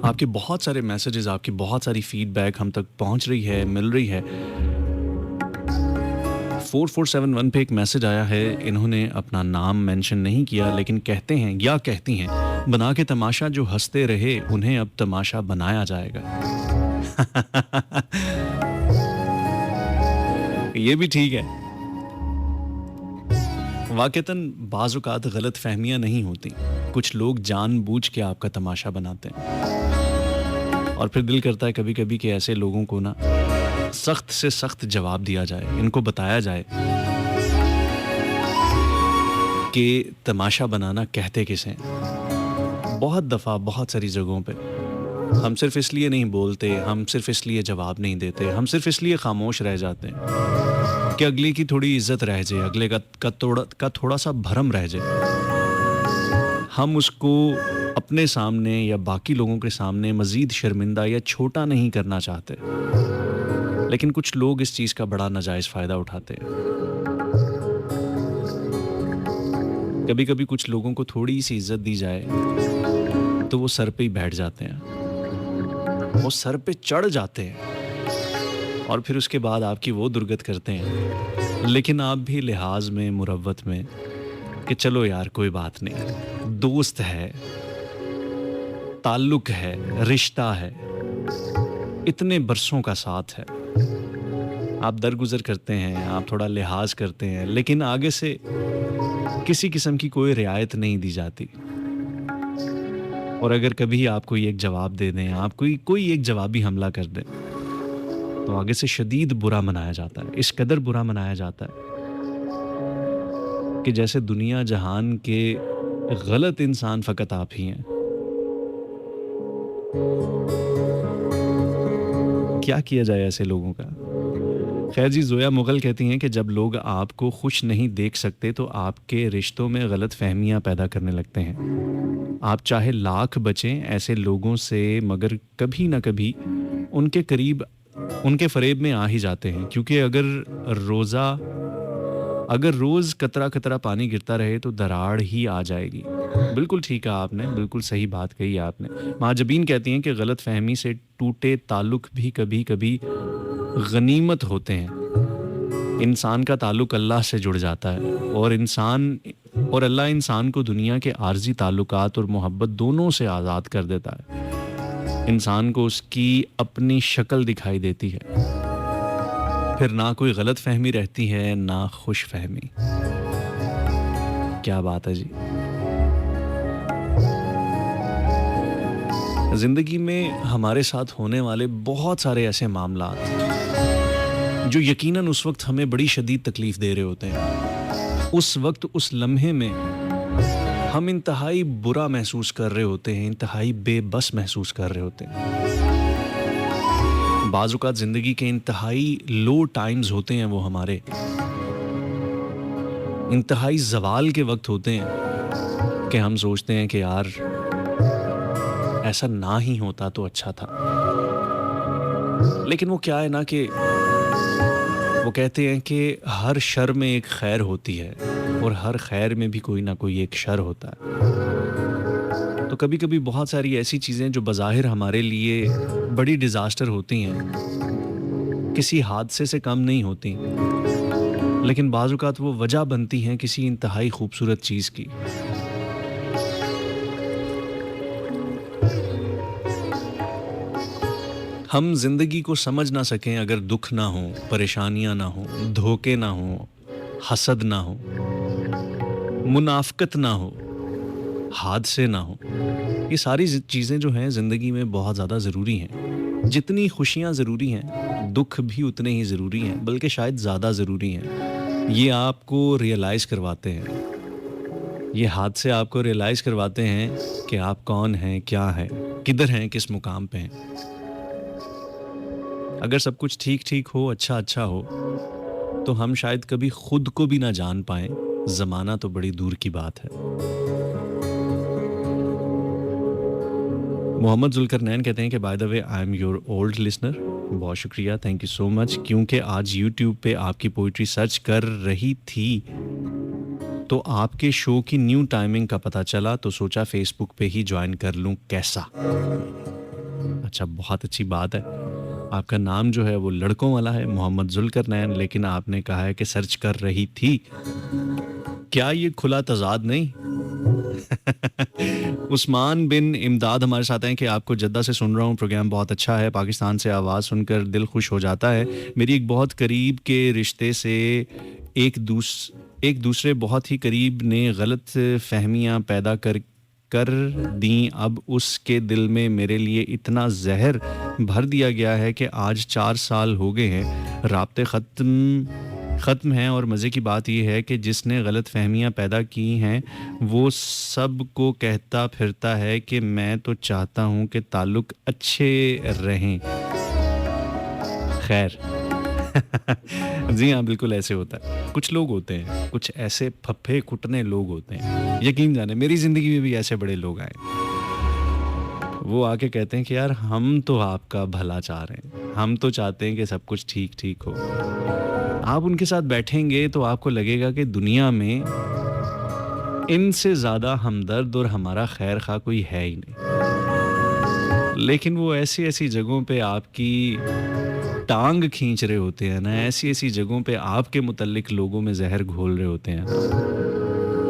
आपके बहुत सारे मैसेजेस, आपकी बहुत सारी फीडबैक हम तक पहुंच रही है, मिल रही है। 4471 पे एक मैसेज आया है। इन्होंने अपना नाम मेंशन नहीं किया, लेकिन कहते हैं या कहती हैं, बना के तमाशा जो हंसते रहे उन्हें अब तमाशा बनाया जाएगा। ये भी ठीक है। वाक़तन बाज़ औक़ात गलत फहमियाँ नहीं होती, कुछ लोग जानबूझ के आपका तमाशा बनाते हैं और फिर दिल करता है कभी कभी कि ऐसे लोगों को ना सख्त से सख्त जवाब दिया जाए, इनको बताया जाए कि तमाशा बनाना कहते किसे हैं। बहुत दफ़ा बहुत सारी जगहों पे हम सिर्फ इसलिए नहीं बोलते, हम सिर्फ इसलिए जवाब नहीं देते, हम सिर्फ इसलिए खामोश रह जाते हैं कि अगले की थोड़ी इज्जत रह जाए, अगले का थोड़ा सा भरम रह जाए। हम उसको अपने सामने या बाकी लोगों के सामने मज़ीद शर्मिंदा या छोटा नहीं करना चाहते, लेकिन कुछ लोग इस चीज़ का बड़ा नाजायज़ फ़ायदा उठाते हैं। कभी कभी कुछ लोगों को थोड़ी सी इज्जत दी जाए तो वो सर पे ही बैठ जाते हैं, वो सर पे चढ़ जाते हैं और फिर उसके बाद आपकी वो दुर्गत करते हैं। लेकिन आप भी लिहाज में, मुरव्वत में कि चलो यार कोई बात नहीं, दोस्त है, ताल्लुक है, रिश्ता है, इतने बरसों का साथ है, आप दरगुजर करते हैं, आप थोड़ा लिहाज करते हैं, लेकिन आगे से किसी किस्म की कोई रियायत नहीं दी जाती। और अगर कभी आप कोई एक जवाब दे दें, आप कोई एक जवाबी हमला कर दें, तो आगे से शदीद बुरा मनाया जाता है। इस कदर बुरा मनाया जाता है कि जैसे दुनिया जहान के गलत इंसान फ़कत आप ही हैं। क्या किया जाए ऐसे लोगों का? खैर जी, जोया मुगल कहती हैं कि जब लोग आपको खुश नहीं देख सकते तो आपके रिश्तों में गलत फहमियाँ पैदा करने लगते हैं। आप चाहे लाख बचें ऐसे लोगों से, मगर कभी ना कभी उनके करीब, उनके फरेब में आ ही जाते हैं, क्योंकि अगर रोज़ कतरा कतरा पानी गिरता रहे तो दरार ही आ जाएगी। बिल्कुल ठीक कहा आपने, बिल्कुल सही बात कही आपने। महाजबीन कहती हैं कि गलत फहमी से टूटे ताल्लुक भी कभी कभी गनीमत होते हैं। इंसान का ताल्लुक अल्लाह से जुड़ जाता है और अल्लाह इंसान को दुनिया के आर्जी ताल्लुकात और मोहब्बत दोनों से आज़ाद कर देता है। इंसान को उसकी अपनी शक्ल दिखाई देती है, फिर ना कोई गलत फहमी रहती है, ना खुश फहमी। क्या बात है जी। ज़िंदगी में हमारे साथ होने वाले बहुत सारे ऐसे मामलात जो यकीनन उस वक्त हमें बड़ी शदीद तकलीफ़ दे रहे होते हैं। उस वक्त, उस लम्हे में हम इंतहाई बुरा महसूस कर रहे होते हैं, इंतहाई बेबस महसूस कर रहे होते हैं। बाज़ औक़ात ज़िंदगी के इंतहाई लो टाइम्स होते हैं, वो हमारे इंतहाई ज़वाल के वक्त होते हैं कि हम सोचते हैं कि यार ऐसा ना ही होता तो अच्छा था। लेकिन वो क्या है ना कि वो कहते हैं कि हर शर में एक खैर होती है और हर खैर में भी कोई ना कोई एक शर होता है। तो कभी कभी बहुत सारी ऐसी चीज़ें जो बज़ाहिर हमारे लिए बड़ी डिज़ास्टर होती हैं, किसी हादसे से कम नहीं होती, लेकिन बाज़ औक़ात वो वजह बनती हैं किसी इंतहाई खूबसूरत चीज़ की। हम जिंदगी को समझ ना सकें अगर दुख ना हो, परेशानियां ना हो, धोखे ना हो, हसद ना हो, मुनाफकत ना हो, हादसे ना हो। ये सारी चीज़ें जो हैं ज़िंदगी में बहुत ज़्यादा ज़रूरी हैं। जितनी खुशियाँ ज़रूरी हैं, दुख भी उतने ही ज़रूरी हैं, बल्कि शायद ज़्यादा ज़रूरी हैं। ये आपको रियलाइज़ करवाते हैं। ये हादसे आपको रियलाइज़ करवाते हैं कि आप कौन हैं, क्या हैं, किधर हैं, किस मुकाम पे हैं। अगर सब कुछ ठीक-ठीक हो, अच्छा-अच्छा हो, तो हम शायद कभी खुद को भी ना जान पाएँ, ज़माना तो बड़ी दूर की बात है। मोहम्मद जुल्करनैन कहते हैं कि by the way I am your old listener. बहुत शुक्रिया, थैंक यू सो मच। क्योंकि आज यूट्यूब पे आपकी पोइट्री सर्च कर रही थी, तो आपके शो की न्यू टाइमिंग का पता चला, तो सोचा फेसबुक पे ही ज्वाइन कर लूँ, कैसा? अच्छा, बहुत अच्छी बात है। आपका नाम जो है वो लड़कों वाला है, मोहम्मद जुल्करनैन, लेकिन आपने कहा है कि सर्च कर रही थी। क्या ये खुला तज़ाद नहीं? उस्मान बिन इमदाद हमारे साथ हैं कि आपको जद्दा से सुन रहा हूँ, प्रोग्राम बहुत अच्छा है, पाकिस्तान से आवाज़ सुनकर दिल खुश हो जाता है। मेरी एक बहुत करीब के रिश्ते से एक दूसरे बहुत ही करीब ने गलत फहमियाँ पैदा कर दी। अब उसके दिल में मेरे लिए इतना जहर भर दिया गया है कि आज 4 साल हो गए हैं, राब्ते ख़त्म हैं। और मज़े की बात यह है कि जिसने गलत फहमियाँ पैदा की हैं, वो सब को कहता फिरता है कि मैं तो चाहता हूँ कि ताल्लुक़ अच्छे रहें। खैर जी हाँ, बिल्कुल ऐसे होता है। कुछ लोग होते हैं, कुछ ऐसे फप्फे कुटने लोग होते हैं, यकीन जाने मेरी ज़िंदगी में भी ऐसे बड़े लोग आए। वो आके कहते हैं कि यार हम तो आपका भला चाह रहे हैं, हम तो चाहते हैं कि सब कुछ ठीक-ठीक हो। आप उनके साथ बैठेंगे तो आपको लगेगा कि दुनिया में इनसे ज़्यादा हमदर्द और हमारा खैर ख़्वाह कोई है ही नहीं। लेकिन वो ऐसी-ऐसी जगहों पे आपकी टांग खींच रहे होते हैं ना, ऐसी-ऐसी जगहों पे आपके मुतल्लिक लोगों में ज़हर घोल रहे होते हैं ना,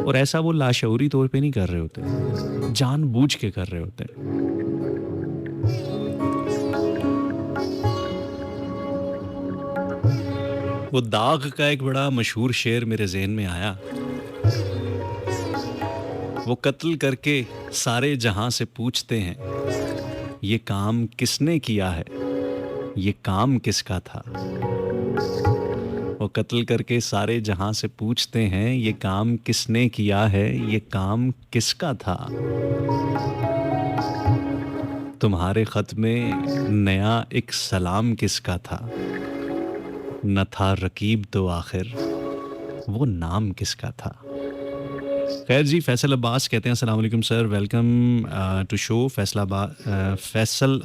और ऐसा वो लाशऊरी तौर पे नहीं कर रहे होते, जानबूझ के कर रहे होते हैं। वो दाग का एक बड़ा मशहूर शेर मेरे ज़हन में आया। वो कत्ल करके सारे जहां से पूछते हैं, ये काम किसने किया है, ये काम किसका था। वो कत्ल करके सारे जहां से पूछते हैं, ये काम किसने किया है, ये काम किसका था। तुम्हारे खत में नया एक सलाम किसका था, न था रकीब तो आखिर वो नाम किसका था। खैर जी, फैसल अब्बास कहते हैं अस्सलाम वालेकुम sir, welcome to show. Faisal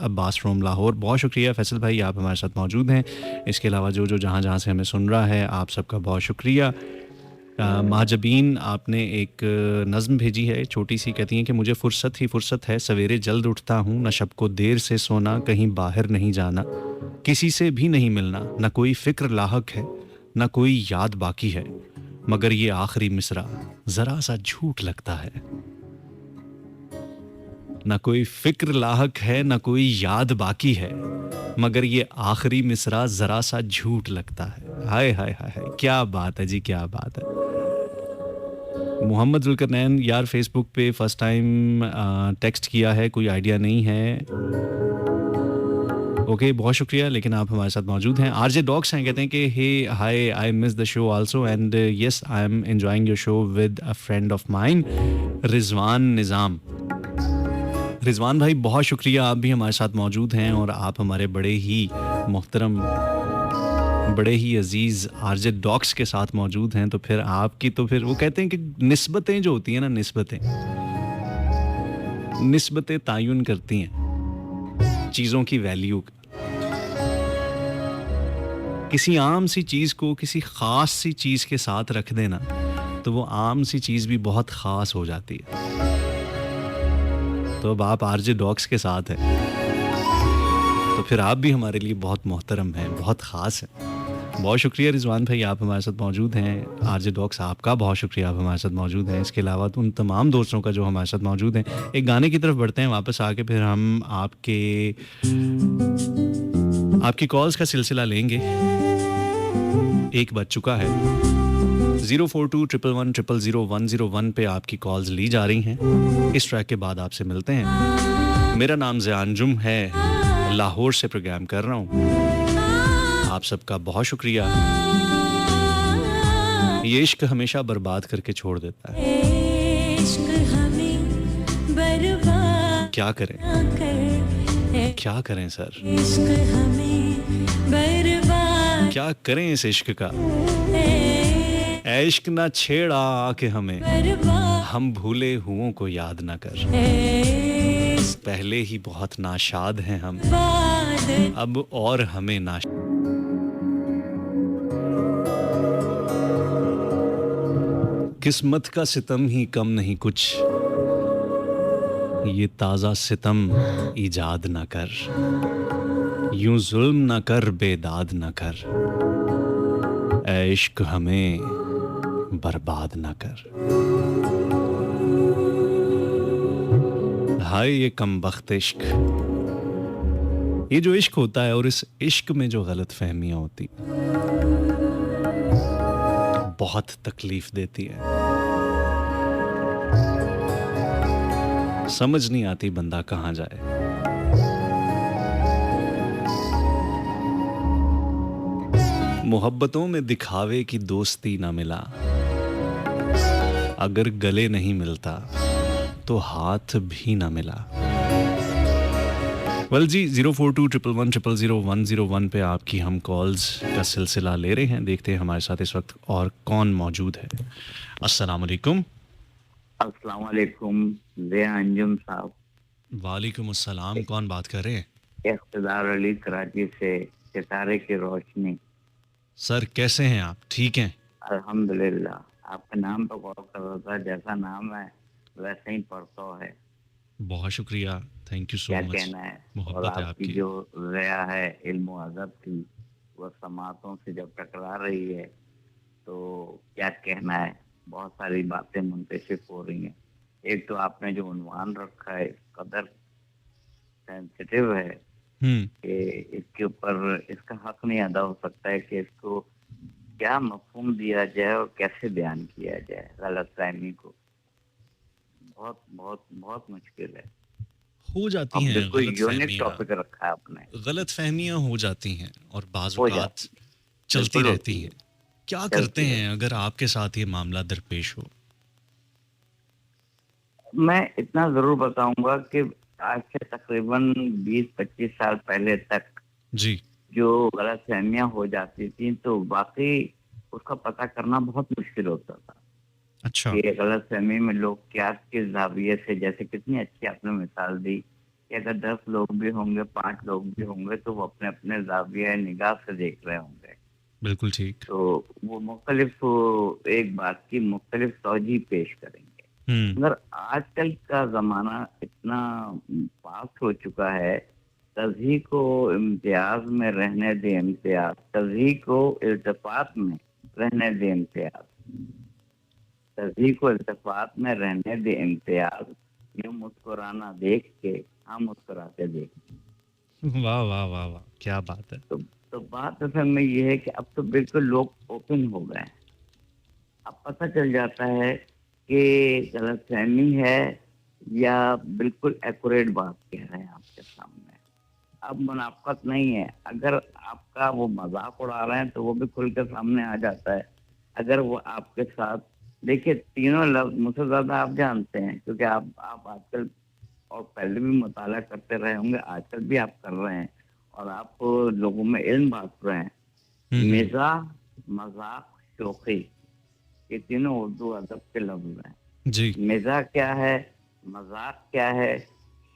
Abbas from Lahore. बहुत शुक्रिया फैसल भाई, आप हमारे साथ मौजूद हैं। इसके अलावा जो जहाँ से हमें सुन रहा है, आप सबका बहुत शुक्रिया। महाजबीन आपने एक नज़्म भेजी है छोटी सी, कहती हैं कि मुझे फ़ुर्सत ही फ़ुर्सत है, सवेरे जल्द उठता हूँ, न शब को देर से सोना, कहीं बाहर नहीं जाना, किसी से भी नहीं मिलना, न कोई फ़िक्र लाहक है, न कोई याद बाकी है, मगर ये आखिरी मिसरा ज़रा सा झूठ लगता है। न कोई फ़िक्र लाहक है, न कोई याद बाकी है, मगर ये आखिरी मिसरा ज़रा सा झूठ लगता है। हाय हाय हाय हाय, क्या बात है जी, क्या बात है। मोहम्मद जुल्करनैन यार, फेसबुक पे फर्स्ट टाइम टेक्स्ट किया है, कोई आइडिया नहीं है। ओके, बहुत शुक्रिया, लेकिन आप हमारे साथ मौजूद हैं। आरजे डॉग्स हैं, कहते हैं कि hey hi, I miss the show also and yes I am enjoying your show with a friend of mine, Rizwan Nizam. Rizwan भाई बहुत शुक्रिया, आप भी हमारे साथ मौजूद हैं और आप हमारे बड़े ही मोहतरम, बड़े ही अजीज़ आरजे डॉग्स के साथ मौजूद हैं। तो फिर आपकी, तो फिर वो कहते हैं कि निस्बतें जो होती हैं ना, निस्बतें तायुन करती हैं चीज़ों की वैल्यू। किसी आम सी चीज़ को किसी ख़ास सी चीज़ के साथ रख देना, तो वो आम सी चीज़ भी बहुत ख़ास हो जाती है। तो अब आप आरजे डॉग्स के साथ हैं, तो फिर आप भी हमारे लिए बहुत मोहतरम हैं, बहुत ख़ास हैं। बहुत शुक्रिया रिजवान भाई, आप हमारे साथ मौजूद हैं। आरजे डॉग्स, आपका बहुत शुक्रिया, आप हमारे साथ मौजूद हैं। इसके अलावा तो उन तमाम दोस्तों का जो हमारे साथ मौजूद हैं। एक गाने की तरफ बढ़ते हैं, वापस आके फिर हम आपकी कॉल्स का सिलसिला लेंगे। एक बज चुका है, 042111000101 पे आपकी कॉल्स ली जा रही हैं। इस ट्रैक के बाद आपसे मिलते हैं। मेरा नाम ज़ियान है, लाहौर से प्रोग्राम कर रहा हूँ। आप सबका बहुत शुक्रिया। ये इश्क हमेशा बर्बाद करके छोड़ देता है। इश्क हमें बर्बाद क्या करें? ना कर, क्या करें सर? इश्क हमें बर्बाद क्या करें इस इश्क का? ए, ऐ इश्क ना छेड़ा आके हमें, बर्बाद हम भूले हुओं को याद ना कर। इश्क पहले ही बहुत नाशाद हैं हम, बाद अब और हमें ना। किस्मत का सितम ही कम नहीं कुछ, ये ताज़ा सितम ईजाद ना कर। यूं जुल्म ना कर, बेदाद ना कर, ऐ इश्क हमें बर्बाद ना कर। हाय ये कमबख्त इश्क, ये जो इश्क होता है और इस इश्क में जो गलत फहमियाँ होती बहुत तकलीफ देती है। समझ नहीं आती बंदा कहाँ जाए। मोहब्बतों में दिखावे की दोस्ती ना मिला, अगर गले नहीं मिलता तो हाथ भी ना मिला। वेल जी 042111000101 पे आपकी हम कॉल्स का सिलसिला ले रहे हैं। देखते हैं हमारे साथ इस वक्त और कौन मौजूद है। अस्सलाम वालेकुम। अस्सलाम वालेकुम ज़िया अंजुम साहब। वालेकुम अस्सलाम। कौन बात कर रहे हैं? इक़्तिदार अली कराची से, सितारे की रोशनी। सर कैसे हैं आप? ठीक हैं? अल्हम्दुलिल्लाह। आपके नाम पर गौर कर रहा था, जैसा नाम है वैसे ही पढ़ता है। बहुत शुक्रिया, थैंक यू सो क्या मच। कहना है? और मोहब्बत है आपकी आपकी। जो ज़िया है इल्म व अदब की, वो समातों से जब टकरा रही है तो क्या कहना है, बहुत सारी बातें मुंतशिर हो रही हैं। एक तो आपने जो उन्वान रखा है कदर सेंसिटिव है कि इसके ऊपर इसका हक नहीं अदा हो सकता है कि इसको क्या मफ़हूम दिया जाए और कैसे बयान किया जाए गलतफहमी को। बहुत बहुत बहुत मुश्किल है। हो जाती अब हैं बिल्कुल गलत यूनिक फहमियाँ। टॉपिक रखा है आपने। गलत फहमियाँ हो जाती हैं और हो बाज़-औक़ात जाती है, चलती बिल्कुल रहती होती हैं। है, क्या करते चलती हैं रहती अगर आपके साथ ये मामला दरपेश हो? है। मैं इतना ज़रूर बताऊंगा कि आज से तकरीबन 20-25 साल पहले तक जी। जो गलतफहमियां हो जाती थी तो वाकई उसका पता करना बहुत मुश्किल होता था अच्छा। कि गलतफहमी में लोग क्या किस ज़ाविये से, जैसे कितनी अच्छी आपने मिसाल दी कि अगर 10 लोग भी होंगे, 5 लोग भी होंगे तो वो अपने अपने ज़ाविये निगाह से देख रहे होंगे, बिल्कुल ठीक। तो वो मुख्तलिफ एक बात की मुख्तलिफ तौजीह पेश करेंगे। मगर आजकल का ज़माना इतना फास्ट हो चुका है, तज़ही को इम्तियाज़ में रहने दे इम्तियाज़, तज़ही को इल्तिफ़ात में रहने दे इम्तियाज़, तज़ही को इल्तिफ़ात में रहने दे इम्तियाज़, यूँ मुस्कुराना देख के हम मुस्कुराते देखें। वाह, वाह, वाह, वाह! क्या बात है। तो बात असल में ये है कि अब तो बिल्कुल लोग ओपन हो गए हैं। अब पता चल जाता है कि गलतफहमी है या बिल्कुल एक्यूरेट बात कह रहे हैं आपके सामने। अब मुनाफ़क़त नहीं है, अगर आपका वो मज़ाक उड़ा रहे हैं तो वो भी खुल के सामने आ जाता है। अगर वो आपके साथ, देखिए तीनों लफ्ज़ मुझसे ज़्यादा आप जानते हैं क्योंकि आप आजकल और पहले भी मुताला करते रहे होंगे, आजकल भी आप कर रहे हैं और आप लोगों में इल्म बाँट रहे हैं। मिज़ाह, मज़ाक, शोख़ी, ये तीनों उर्दू अदब के लफ्ज़ हैं। जी। मिज़ाह क्या है, मज़ाक क्या है,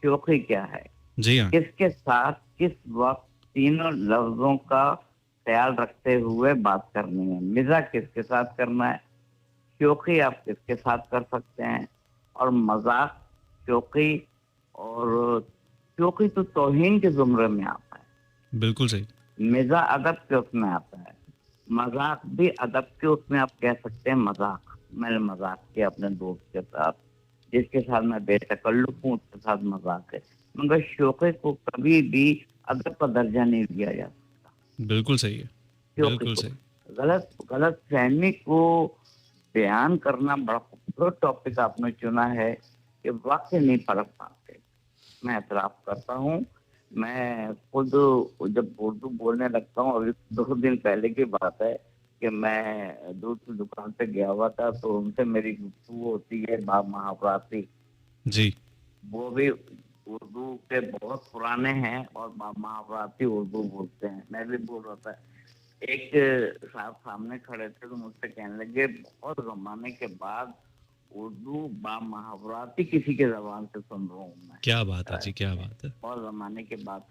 शोख़ी क्या है? जी हाँ। किसके साथ किस वक़्त तीनों लफ्ज़ों का ख़्याल रखते हुए बात करनी है। मिज़ाह किसके साथ करना है, शोख़ी आप किसके साथ कर सकते हैं और मज़ाक, शोख़ी और शोख़ी तो तौहीन के ज़ुमरे में आता है। बिल्कुल सही। मिज़ाह अदब के उसमें आता है। मज़ाक भी अदब के उसमें आप कह सकते हैं मज़ाक। मैंने मज़ाक किया अपने दोस्त के साथ, जिसके साथ मैं बेतकल्लुफ़ हूँ उसके साथ मज़ाक है। मगर शोख़ी को कभी भी अदब का दर्जा नहीं दिया जा सकता। बिल्कुल सही है। शोख़ी बिल्कुल को सही। गलतफ़हमी को बयान करना बड़ा खूबसूरत टॉपिक आपने चुना है कि वाक़ई नहीं पढ़ पाते। मैं एतराफ़ करता हूँ, मैं खुद जब उर्दू बोलने लगता हूँ, अभी 2 दिन पहले की बात है कि कि मैं दूध की दुकान पे गया हुआ था, तो उनसे मेरी गुफ्तगू होती है महावराती। जी। वो भी उर्दू के बहुत पुराने हैं और महावराती उर्दू बोलते हैं। मैं भी बोल रहा था, एक साहब सामने खड़े थे तो मुझसे कहने लगे, बहुत जमाने के बाद उर्दू महावराती किसी के जबान से सुन रहा हूँ मैं। क्या बात है जी, क्या बात है। बहुत जमाने के बाद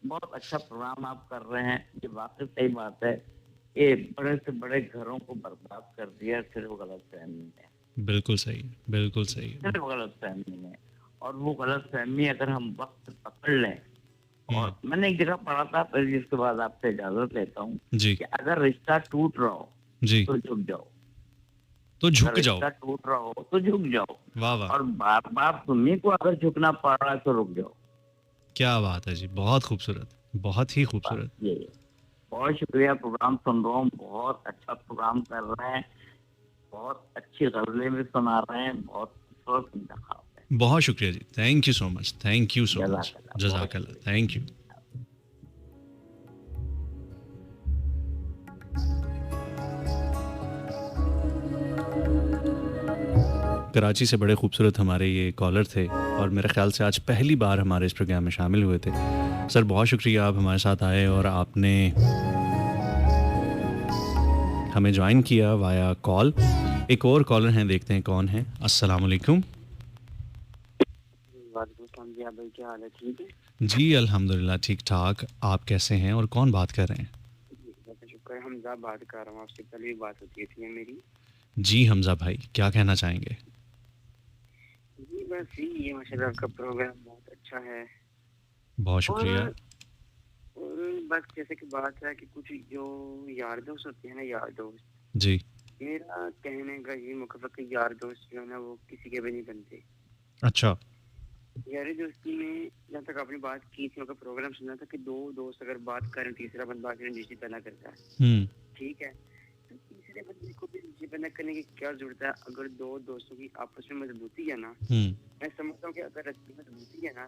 बहुत अच्छा प्रोग्राम आप कर रहे हैं। ये वाकई सही बात है, ये बड़े से बड़े घरों को बर्बाद कर दिया सिर्फ गलतफहमी है, बिल्कुल सही, बिल्कुल सही। सिर्फ गलतफहमी है। और वो गलतफहमी अगर हम वक्त पकड़ लें, और मैंने एक जगह पढ़ा था, फिर जिसके बाद आपसे इजाजत लेता हूँ जी कि अगर रिश्ता टूट रहा हो जी, तो झुक जाओ, तो झुक अगर जाओ। रिश्ता टूट रहा हो तो झुक जाओ, वाह वाह, और बार बार तुम्ही को अगर झुकना पड़ रहा है तो रुक जाओ। क्या बात है जी, बहुत खूबसूरत, बहुत ही बस खूबसूरत। ये है। बहुत शुक्रिया, प्रोग्राम सुन रहा हूँ, बहुत अच्छा प्रोग्राम कर रहे हैं, बहुत अच्छी गजलें भी सुना रहे हैं, बहुत खूबसूरत इंतखाब है। बहुत शुक्रिया जी, thank you so much, thank you so much, जज़ाकल्लाह, बहुत जज़ाकल्लाह, थैंक यू। कराची से बड़े खूबसूरत हमारे ये कॉलर थे और मेरे ख्याल से आज पहली बार हमारे इस प्रोग्राम में शामिल हुए थे। सर बहुत शुक्रिया, आप हमारे साथ आए और आपने हमें ज्वाइन किया वाया कॉल। एक और कॉलर हैं, देखते हैं कौन है। अस्सलाम वालेकुम। वालेकुम सलाम जी, आप भाई क्या हाल है? ठीक है जी अल्हम्दुलिल्लाह ठीक ठाक, आप कैसे हैं और कौन बात कर रहे हैं? जी, बहुत शुक्र है। हमजा बात कर रहा हूँ, आपसे कल भी बात होती थी मेरी। जी हमजा भाई, क्या कहना चाहेंगे? जी बस ये माशाल्लाह आपका प्रोग्राम बहुत अच्छा है। बहुत शुक्रिया। और बस जैसे कि बात है कि कुछ जो यार दोस्त होते हैं ना, यार दोस्त, जी मेरा कहने का ये मतलब कि यार दोस्त जो है ना वो किसी के भी नहीं बनते। अच्छा। यारी दोस्ती में जहाँ तक आपने बात की थी, मतलब प्रोग्राम सुना था कि दो दोस्त अगर बात करें, तीसरा बंदा आकर रिश्ते पैदा करता है, ठीक है, तो तीसरे बंदे को भी रिश्ते पैदा करने की क्या जरूरत है? अगर दो दोस्तों की आपस में मजबूती है ना, मैं समझता हूँ कि अगर रस्सी मजबूती है ना,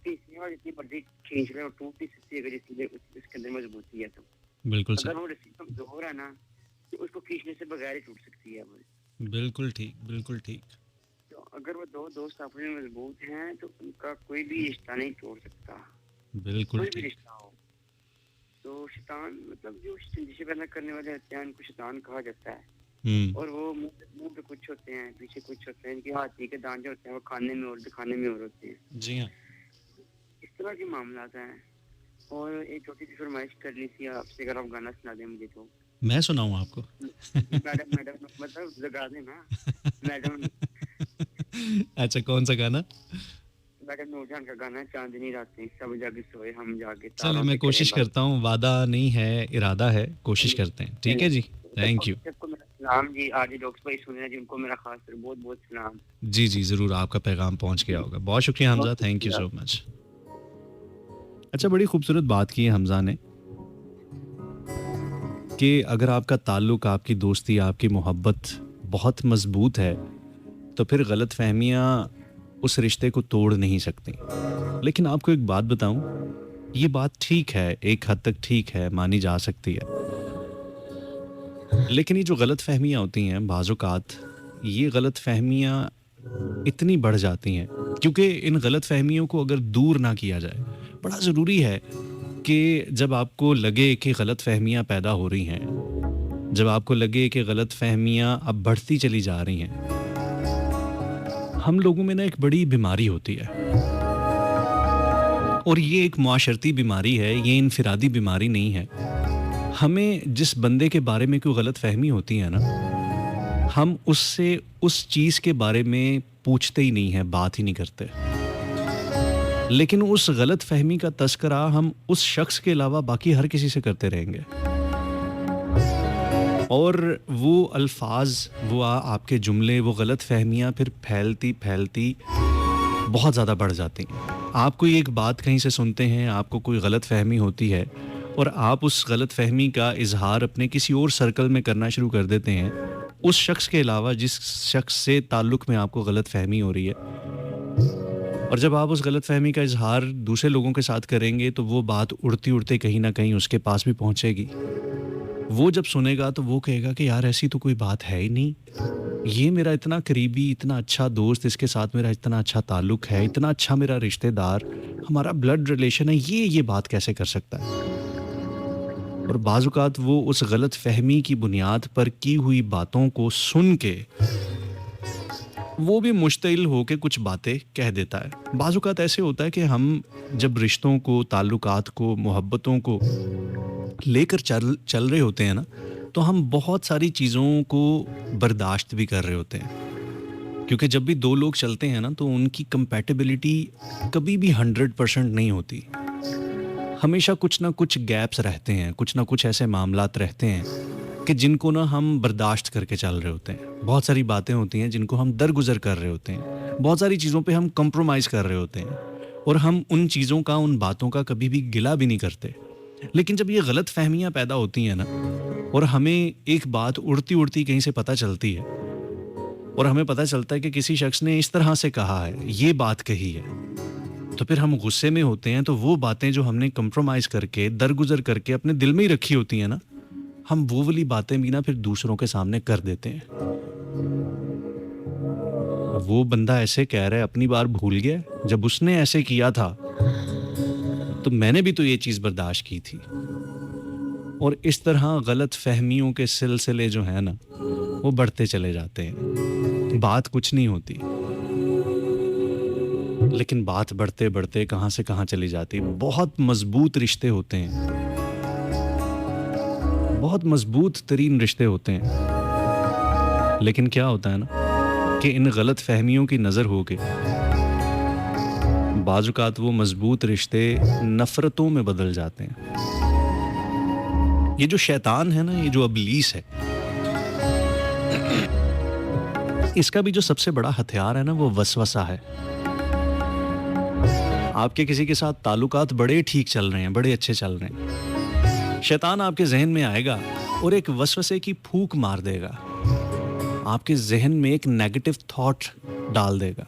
तीसरी बार जितनी मर्जी खींच ले और टूट नहीं सकती अगर इसलिए उसके अंदर मजबूती है तो। बिल्कुल अगर सही, वो रस्सी कमजोर है ना, तो उसको खींचने से बगैर ही टूट सकती है वो। बिल्कुल ठीक, बिल्कुल ठीक। तो अगर वो दो दोस्त आपस में मजबूत हैं तो उनका कोई भी रिश्ता नहीं तोड़ सकता, बिल्कुल कोई भी ठीक। रिश्ता हो। तो शैतान मतलब जो जिसे पैदा करने वाले होते हैं उनको शैतान कहा जाता है। और वो मुंह पे कुछ होते हैं, पीछे कुछ होते हैं, इनके हाथी के दांत जो होते हैं वो खाने में और दिखाने में और होते हैं। जी हाँ। इस तरह के मामला हैं। और एक छोटी सी फरमाइश करनी थी आपसे, अगर आप गाना सुना दें मुझे तो। मैं सुनाऊँ आपको? मैडम मैडम मतलब लगा देना मैडम। अच्छा, कौन सा गाना? मैडम नूरजान का गाना है, चांदनी रातें सब जागे सोए हम जागे, चलिए तारों मैं से करें कोशिश बात। करता हूँ, वादा नहीं है इरादा है, कोशिश करते हैं, ठीक है जी। Thank you. सबको मेरा सलाम जी, आज डॉक्टर भाई सुन रहे हैं जिनको मेरा खास कर बहुत बहुत सलाम। जी जी ज़रूर, आपका पैगाम पहुँच गया होगा। बहुत शुक्रिया हमजा, बहुत थैंक यू शुक्रिया। So much. अच्छा, बड़ी खूबसूरत बात की है हमजा ने कि अगर आपका ताल्लुक, आपकी दोस्ती, आपकी मोहब्बत बहुत मजबूत है तो फिर गलत फहमियाँ उस रिश्ते को तोड़ नहीं सकती। लेकिन आपको एक बात बताऊं, ये बात ठीक है, एक हद तक ठीक है, मानी जा सकती है। लेकिन ये जो गलत फहमियाँ होती हैं बाज़-औक़ात, ये गलत फहमियाँ इतनी बढ़ जाती हैं क्योंकि इन गलत फहमियों को अगर दूर ना किया जाए, बड़ा ज़रूरी है कि जब आपको लगे कि गलत फहमियाँ पैदा हो रही हैं, जब आपको लगे कि गलत फहमियाँ अब बढ़ती चली जा रही हैं, हम लोगों में ना एक बड़ी बीमारी होती है और ये एक मुआशरती बीमारी है, ये इनफिरादी बीमारी नहीं है। हमें जिस बंदे के बारे में कोई गलत फहमी होती है ना, हम उससे उस चीज़ के बारे में पूछते ही नहीं हैं, बात ही नहीं करते। लेकिन उस गलत फहमी का तस्करा हम उस शख्स के अलावा बाकी हर किसी से करते रहेंगे और वो अल्फाज, वो आपके जुमले, वो गलत फहमियाँ फिर फैलती फैलती बहुत ज़्यादा बढ़ जाती हैं। आप कोई एक बात कहीं से सुनते हैं, आपको कोई गलत फहमी होती है और आप उस गलत फहमी का इजहार अपने किसी और सर्कल में करना शुरू कर देते हैं, उस शख्स के अलावा जिस शख्स से ताल्लुक़ में आपको गलत फहमी हो रही है। और जब आप उस गलत फहमी का इजहार दूसरे लोगों के साथ करेंगे तो वो बात उड़ती उड़ते कहीं ना कहीं उसके पास भी पहुंचेगी वो जब सुनेगा तो वो कहेगा कि यार ऐसी तो कोई बात है ही नहीं, ये मेरा इतना करीबी, इतना अच्छा दोस्त, इसके साथ मेरा इतना अच्छा ताल्लुक है, इतना अच्छा मेरा रिश्तेदार, हमारा ब्लड रिलेशन है, ये बात कैसे कर सकता है। और बाज़ औक़ात वो उस गलत फहमी की बुनियाद पर की हुई बातों को सुन के वो भी मुश्तिल होके कुछ बातें कह देता है। बाज़ औक़ात ऐसे होता है कि हम जब रिश्तों को, ताल्लुकात को, मोहब्बतों को लेकर चल रहे होते हैं ना, तो हम बहुत सारी चीज़ों को बर्दाश्त भी कर रहे होते हैं, क्योंकि जब भी दो लोग चलते हैं ना तो उनकी कंपैटिबिलिटी कभी भी 100% नहीं होती। हमेशा कुछ ना कुछ गैप्स रहते हैं, कुछ ना कुछ ऐसे मामलात रहते हैं कि जिनको ना हम बर्दाश्त करके चल रहे होते हैं। बहुत सारी बातें होती हैं जिनको हम दरगुजर कर रहे होते हैं, बहुत सारी चीज़ों पे हम कंप्रोमाइज़ कर रहे होते हैं, और हम उन चीज़ों का, उन बातों का कभी भी गिला भी नहीं करते। लेकिन जब ये गलत फहमियाँ पैदा होती हैं ना, और हमें एक बात उड़ती उड़ती कहीं से पता चलती है, और हमें पता चलता है कि किसी शख्स ने इस तरह से कहा है, ये बात कही है, तो फिर हम गुस्से में होते हैं। तो वो बातें जो हमने कंप्रोमाइज़ करके, दरगुजर करके अपने दिल में ही रखी होती हैं ना, हम वो वाली बातें भी ना फिर दूसरों के सामने कर देते हैं। वो बंदा ऐसे कह रहा है, अपनी बार भूल गया, जब उसने ऐसे किया था तो मैंने भी तो ये चीज़ बर्दाश्त की थी। और इस तरह गलत फहमियों के सिलसिले जो है ना, वो बढ़ते चले जाते हैं। बात कुछ नहीं होती, लेकिन बात बढ़ते बढ़ते कहाँ से कहाँ चली जाती है। बहुत मजबूत रिश्ते होते हैं, बहुत मजबूत तरीन रिश्ते होते हैं, लेकिन क्या होता है ना कि इन गलत फहमियों की नज़र होके बाज़ औक़ात वो मजबूत रिश्ते नफ़रतों में बदल जाते हैं। ये जो शैतान है ना, ये जो इब्लीस है, इसका भी जो सबसे बड़ा हथियार है ना, वो वसवसा है। आपके किसी के साथ ताल्लुकात बड़े ठीक चल रहे हैं, बड़े अच्छे चल रहे हैं, शैतान आपके जहन में आएगा और एक वसवसे की फूंक मार देगा, आपके जहन में एक नेगेटिव थॉट डाल देगा।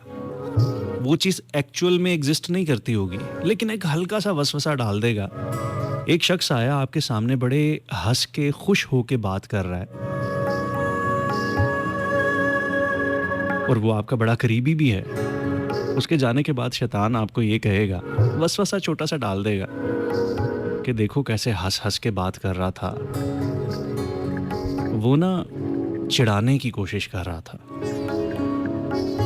वो चीज़ एक्चुअल में एग्जिस्ट नहीं करती होगी, लेकिन एक हल्का सा वसवसा डाल देगा। एक शख्स आया आपके सामने, बड़े हंस के, खुश होके बात कर रहा है, और वो आपका बड़ा करीबी भी है। उसके जाने के बाद शैतान आपको ये कहेगा, वसवसा छोटा सा डाल देगा कि देखो कैसे हंस हंस के बात कर रहा था, वो ना चिढ़ाने की कोशिश कर रहा था,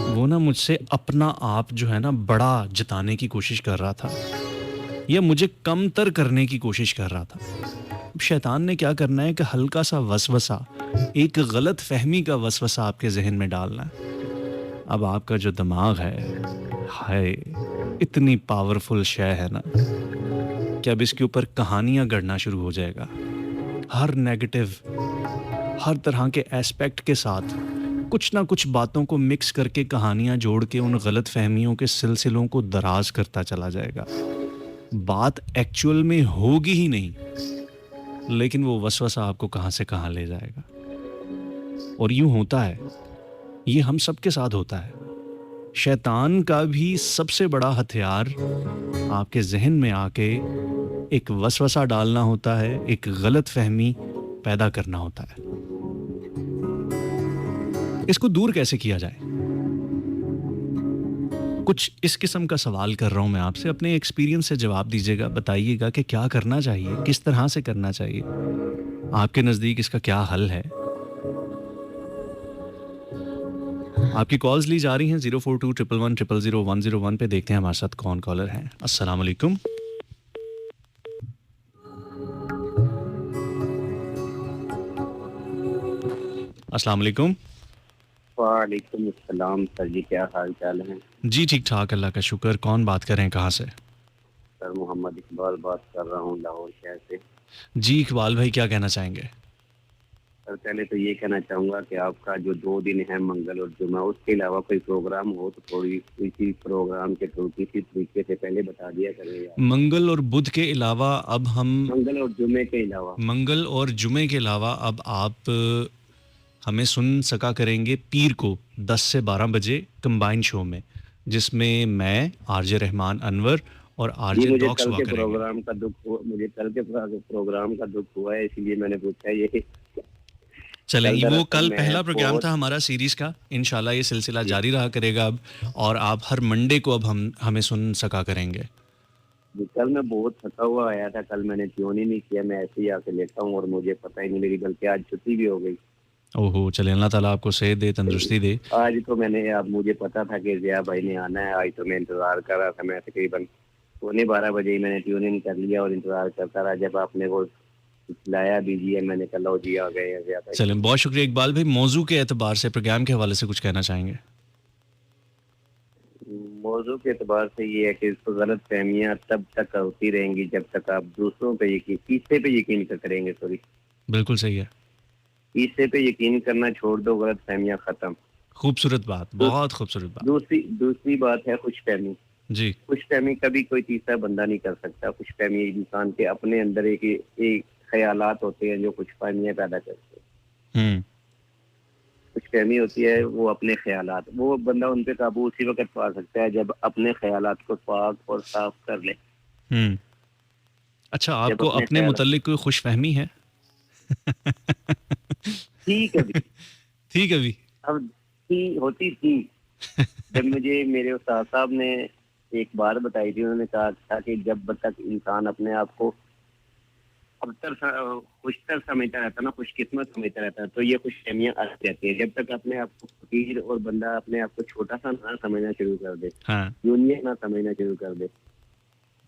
वो ना मुझसे अपना आप जो है ना बड़ा जताने की कोशिश कर रहा था, या मुझे कमतर करने की कोशिश कर रहा था। अब शैतान ने क्या करना है कि हल्का सा वसवसा, एक गलत फहमी का वसवसा आपके जहन में डालना है। अब आपका जो दिमाग है, हाय, इतनी पावरफुल शय है ना कि अब इसके ऊपर कहानियां गढ़ना शुरू हो जाएगा। हर नेगेटिव, हर तरह के एस्पेक्ट के साथ कुछ ना कुछ बातों को मिक्स करके, कहानियां जोड़ के उन गलत फहमियों के सिलसिलों को दराज करता चला जाएगा। बात एक्चुअल में होगी ही नहीं, लेकिन वो वसवसा आपको कहां से कहां ले जाएगा। और यूं होता है, ये हम सबके साथ होता है। शैतान का भी सबसे बड़ा हथियार आपके जहन में आके एक वसवसा डालना होता है, एक गलत फहमी पैदा करना होता है। इसको दूर कैसे किया जाए? कुछ इस किस्म का सवाल कर रहा हूं मैं आपसे, अपने एक्सपीरियंस से जवाब दीजिएगा, बताइएगा कि क्या करना चाहिए, किस तरह से करना चाहिए, आपके नज़दीक इसका क्या हल है। आपकी कॉल्स ली जा रही हैं 042111001001 पे। देखते हैं हमारे साथ कौन कॉलर हैं। अस्सलाम वालेकुम। अस्सलाम वालेकुम। वालेकुम अस्सलाम सर जी, क्या हाल चाल है? जी ठीक ठाक, अल्लाह का शुक्र। कौन बात कर रहे हैं, कहाँ से? सर मोहम्मद इकबाल बात कर रहा हूँ, लाहौर शहर से। जी इकबाल भाई, क्या कहना चाहेंगे? सर पहले तो ये कहना चाहूँगा कि आपका जो 2 दिन है, मंगल और जुमा, उसके अलावा कोई प्रोग्राम हो तो थोड़ी इसी प्रोग्राम के थ्रू किसी तरीके से पहले बता दिया करें। मंगल और बुध के अलावा अब हम, मंगल और जुमे के अलावा, मंगल और जुमे के अलावा अब आप हमें सुन सका करेंगे पीर को 10 से 12 बजे कंबाइन शो में, जिसमें मैं, आरजे रहमान अनवर और जी आरजे मुझे डॉक्स कल हुआ के करेंगे। प्रोग्राम का दुख हुआ, मुझे कल के प्रोग्राम का दुख हुआ है, इसलिए मैंने पूछा ये। चलें, कल वो दरअसल कल मैं पहला प्रोग्राम बहुत था हमारा सीरीज का, इंशाल्लाह ये सिलसिला जी, जारी रहा करेगा अब, और आप हर मंडे को अब हम हमें सुन सका करेंगे। जी, कल मैं बहुत थका हुआ आया था, कल मैंने ट्यून ही नहीं किया, मैं ऐसे ही आके लेटा हूँ और मुझे पता ही नहीं, मेरी बल्कि आज छुट्टी भी हो गई। ओहो, चले, अल्लाह ताला आपको सेहत दे, तंदुरुस्ती दे। आज तो मैंने, अब मुझे पता था कि जिया भाई ने आना है, आज तो मैं इंतजार कर रहा था, मैं तकरीबन 11:15 ही मैंने ट्यून इन कर लिया और इंतजार करता रहा, जब आपने वो लाया बीजीएम मैंने कहा लो जी आ गए हैं जिया भाई। चलें, बहुत शुक्रिया इकबाल भाई। मौजू के एतबार से, प्रोग्राम के हवाले से कुछ कहना चाहेंगे? मौजू के एतबार से ये है कि इसको गलत फहमियाँ तब तक होती रहेंगी जब तक आप दूसरों पे यकीन, तीसरे पे यकीन करेंगे, सॉरी, बिल्कुल सही है, तीसरे पे यकीन करना छोड़ दो, गलत फहमियाँ खत्म। खूबसूरत बात, बहुत खूबसूरत बात। दूसरी बात है खुशफहमी। जी। खुशफहमी कभी कोई तीसरा बंदा नहीं कर सकता। खुशफहमी इंसान के अपने अंदर एक ख्यालात होते हैं जो खुशफहमियाँ पैदा करते हैं। हम्म। खुशफहमी होती है वो अपने ख्यालात, वो बंदा उन पे काबू उसी वक्त पा सकता है जब अपने ख्यालात को पाक और साफ कर ले। हम्म। अच्छा, जब आपको अपने अपने ख्याल मुतल्लिक कोई खुशफहमी है? ठीक है भी, ठीक है भी। अब होती थी जब मुझे मेरे उस्ताद साहब ने एक बात बताई थी, उन्होंने कहा था कि जब तक इंसान अपने आप को खुशतर समझता रहता ना, खुशकिस्मत समझता रहता है, तो ये खुशफहमियाँ आती रहती है। जब तक अपने आप को फकीर और बंदा अपने आप को छोटा सा ना समझना शुरू कर दे, हाँ, दुनिया ना समझना शुरू कर दे,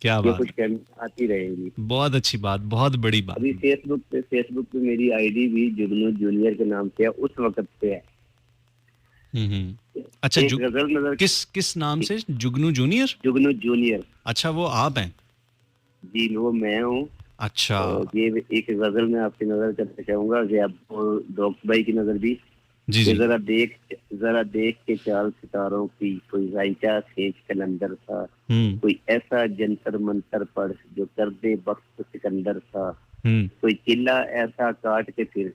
क्या ये बात, खुशफहमियाँ आती रहेंगी। बहुत अच्छी बात, बहुत बड़ी बात। अभी फेसबुक पे मेरी आईडी भी जुगनू जूनियर के नाम से है, उस वक्त पे है। अच्छा, एक गजल नजर, किस नाम से? जुगनू जूनियर? जुगनू जूनियर, अच्छा, वो आप हैं? जी वो मैं हूँ। अच्छा। और ये एक गजल में आपकी नजर करना चाहूंगा कि आपको डॉक्टर भाई की नजर भी, जी कि जी। जरा देख के चाल सितारों की, कोई राइचा खींच कलंदर सा, हम्म। कोई ऐसा जंतर मंतर पढ़ जो कर दे वक्त सिकंदर सा, हम्म। कोई किला ऐसा काट के फिर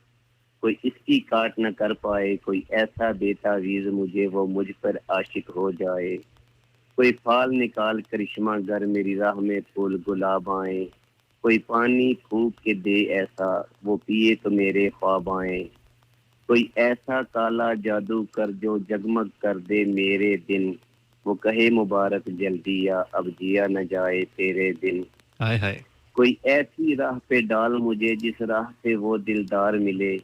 कोई इसकी काट न कर पाए, कोई ऐसा बेतावीज मुझे वो मुझ पर आशिक हो जाए, कोई फाल निकाल करिश्मा गर मेरी राह में फूल गुलाब आए, कोई पानी फूक के दे ऐसा वो पिए तो मेरे ख्वाब आए, कोई ऐसा काला जादू कर जो जगमग कर दे मेरे दिन, वो कहे मुबारक जल्दी या अब जिया न जाए तेरे दिन, हाय हाय। कोई ऐसी राह पे डाल मुझे जिस राह से वो दिलदार मिले,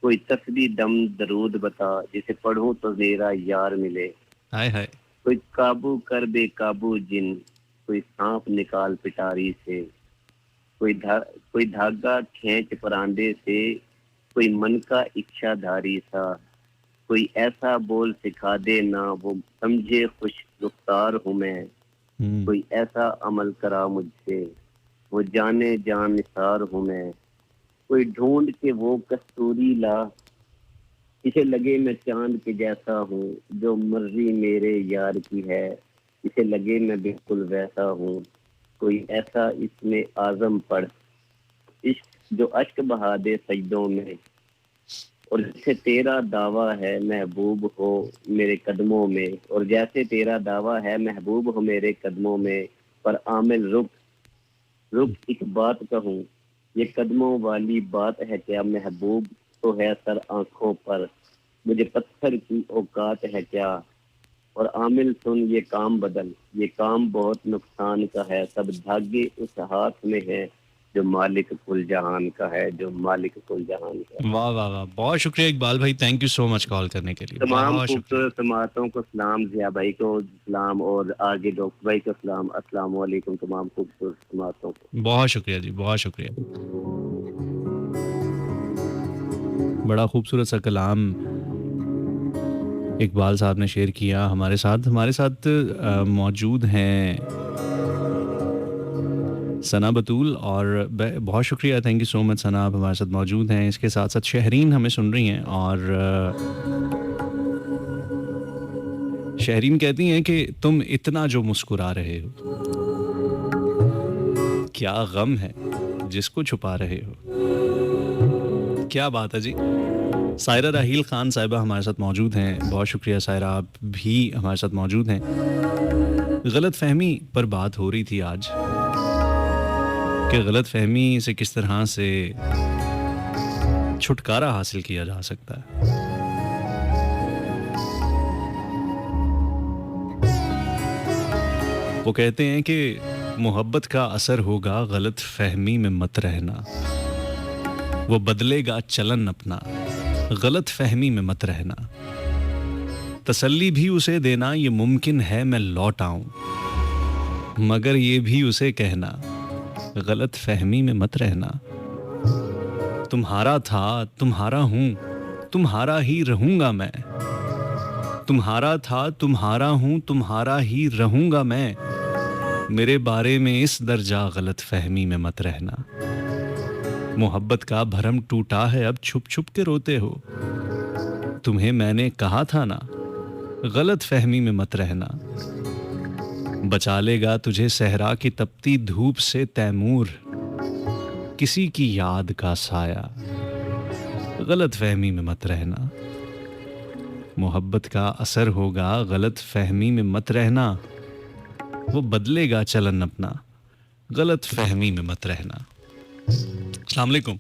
कोई तस्बीह दम दरूद बता जिसे पढ़ूं तो मेरा यार मिले, हाय हाय। कोई काबू कर बेकाबू जिन, कोई सांप निकाल पिटारी से, कोई धागा खींच परांदे से, कोई मन का इच्छाधारी सा, कोई ऐसा बोल सिखा दे ना वो समझे खुश रुख्तार हूँ मैं, कोई ऐसा अमल करा मुझसे वो जाने जान निसार हूँ मैं, कोई ढूंढ के वो कस्तूरी ला इसे लगे मैं चांद के जैसा हूँ, जो मर्जी मेरे यार की है इसे लगे मैं बिल्कुल वैसा हूँ, कोई ऐसा इसमें आजम पढ़ इश्क जो अश्क बहा दे सजदों में, और जैसे तेरा दावा है महबूब हो मेरे कदमों में, और जैसे तेरा दावा है महबूब हो मेरे कदमों में, पर आमिल रुक एक बात कहूँ, ये कदमों वाली बात है क्या, महबूब तो है सर आंखों पर, मुझे पत्थर की औकात है क्या, और आमिल सुन ये काम बदल, ये काम बहुत नुकसान का है, सब धागे उस हाथ में है जो मालिक कुल जहान का है, जो मालिक कुल जहान का है। वाह वाह वाह, बहुत शुक्रिया इकबाल भाई, thank you so much call करने के लिए। तमाम बहुत शुक्रिया। खूबसूरत समातों को सलाम, जिया भाई को सलाम और आगे डॉक्टर भाई को सलाम, अस्सलाम वालेकुम तमाम खूबसूरत समातों को। बहुत शुक्रिया जी, बहुत शुक्रिया। बड़ा खूबसूरत सा कलाम इकबाल साहब ने शेयर किया हमारे साथ मौजूद हैं सना बतूल, और बहुत शुक्रिया, थैंक यू सो मच सना, आप हमारे साथ मौजूद हैं। इसके साथ साथ शहरीन हमें सुन रही हैं, और शहरीन कहती हैं कि तुम इतना जो मुस्कुरा रहे हो, क्या गम है जिसको छुपा रहे हो। क्या बात है जी। सायरा राहील खान साहिबा हमारे साथ मौजूद हैं, बहुत शुक्रिया सायरा, आप भी हमारे साथ मौजूद हैं। गलत फहमी पर बात हो रही थी आज कि गलत फहमी से किस तरह से छुटकारा हासिल किया जा सकता है। वो कहते हैं कि मोहब्बत का असर होगा गलत फहमी में मत रहना, वो बदलेगा चलन अपना, गलत फहमी में मत रहना, तसल्ली भी उसे देना ये मुमकिन है मैं लौट आऊं, मगर ये भी उसे कहना गलत फहमी में मत रहना। तुम्हारा था तुम्हारा हूं तुम्हारा ही रहूंगा मैं, तुम्हारा था तुम्हारा हूं तुम्हारा ही रहूंगा मैं, मेरे बारे में इस दर्जा गलत फहमी में मत रहना। मोहब्बत का भरम टूटा है अब छुप छुप के रोते हो, तुम्हें मैंने कहा था ना गलत फहमी में मत रहना। बचा लेगा तुझे सहरा की तपती धूप से तैमूर, किसी की याद का साया गलत फहमी में मत रहना। मोहब्बत का असर होगा गलत फहमी में मत रहना, वो बदलेगा चलन अपना, गलत फहमी में मत रहना। अस्सलाम वालेकुम।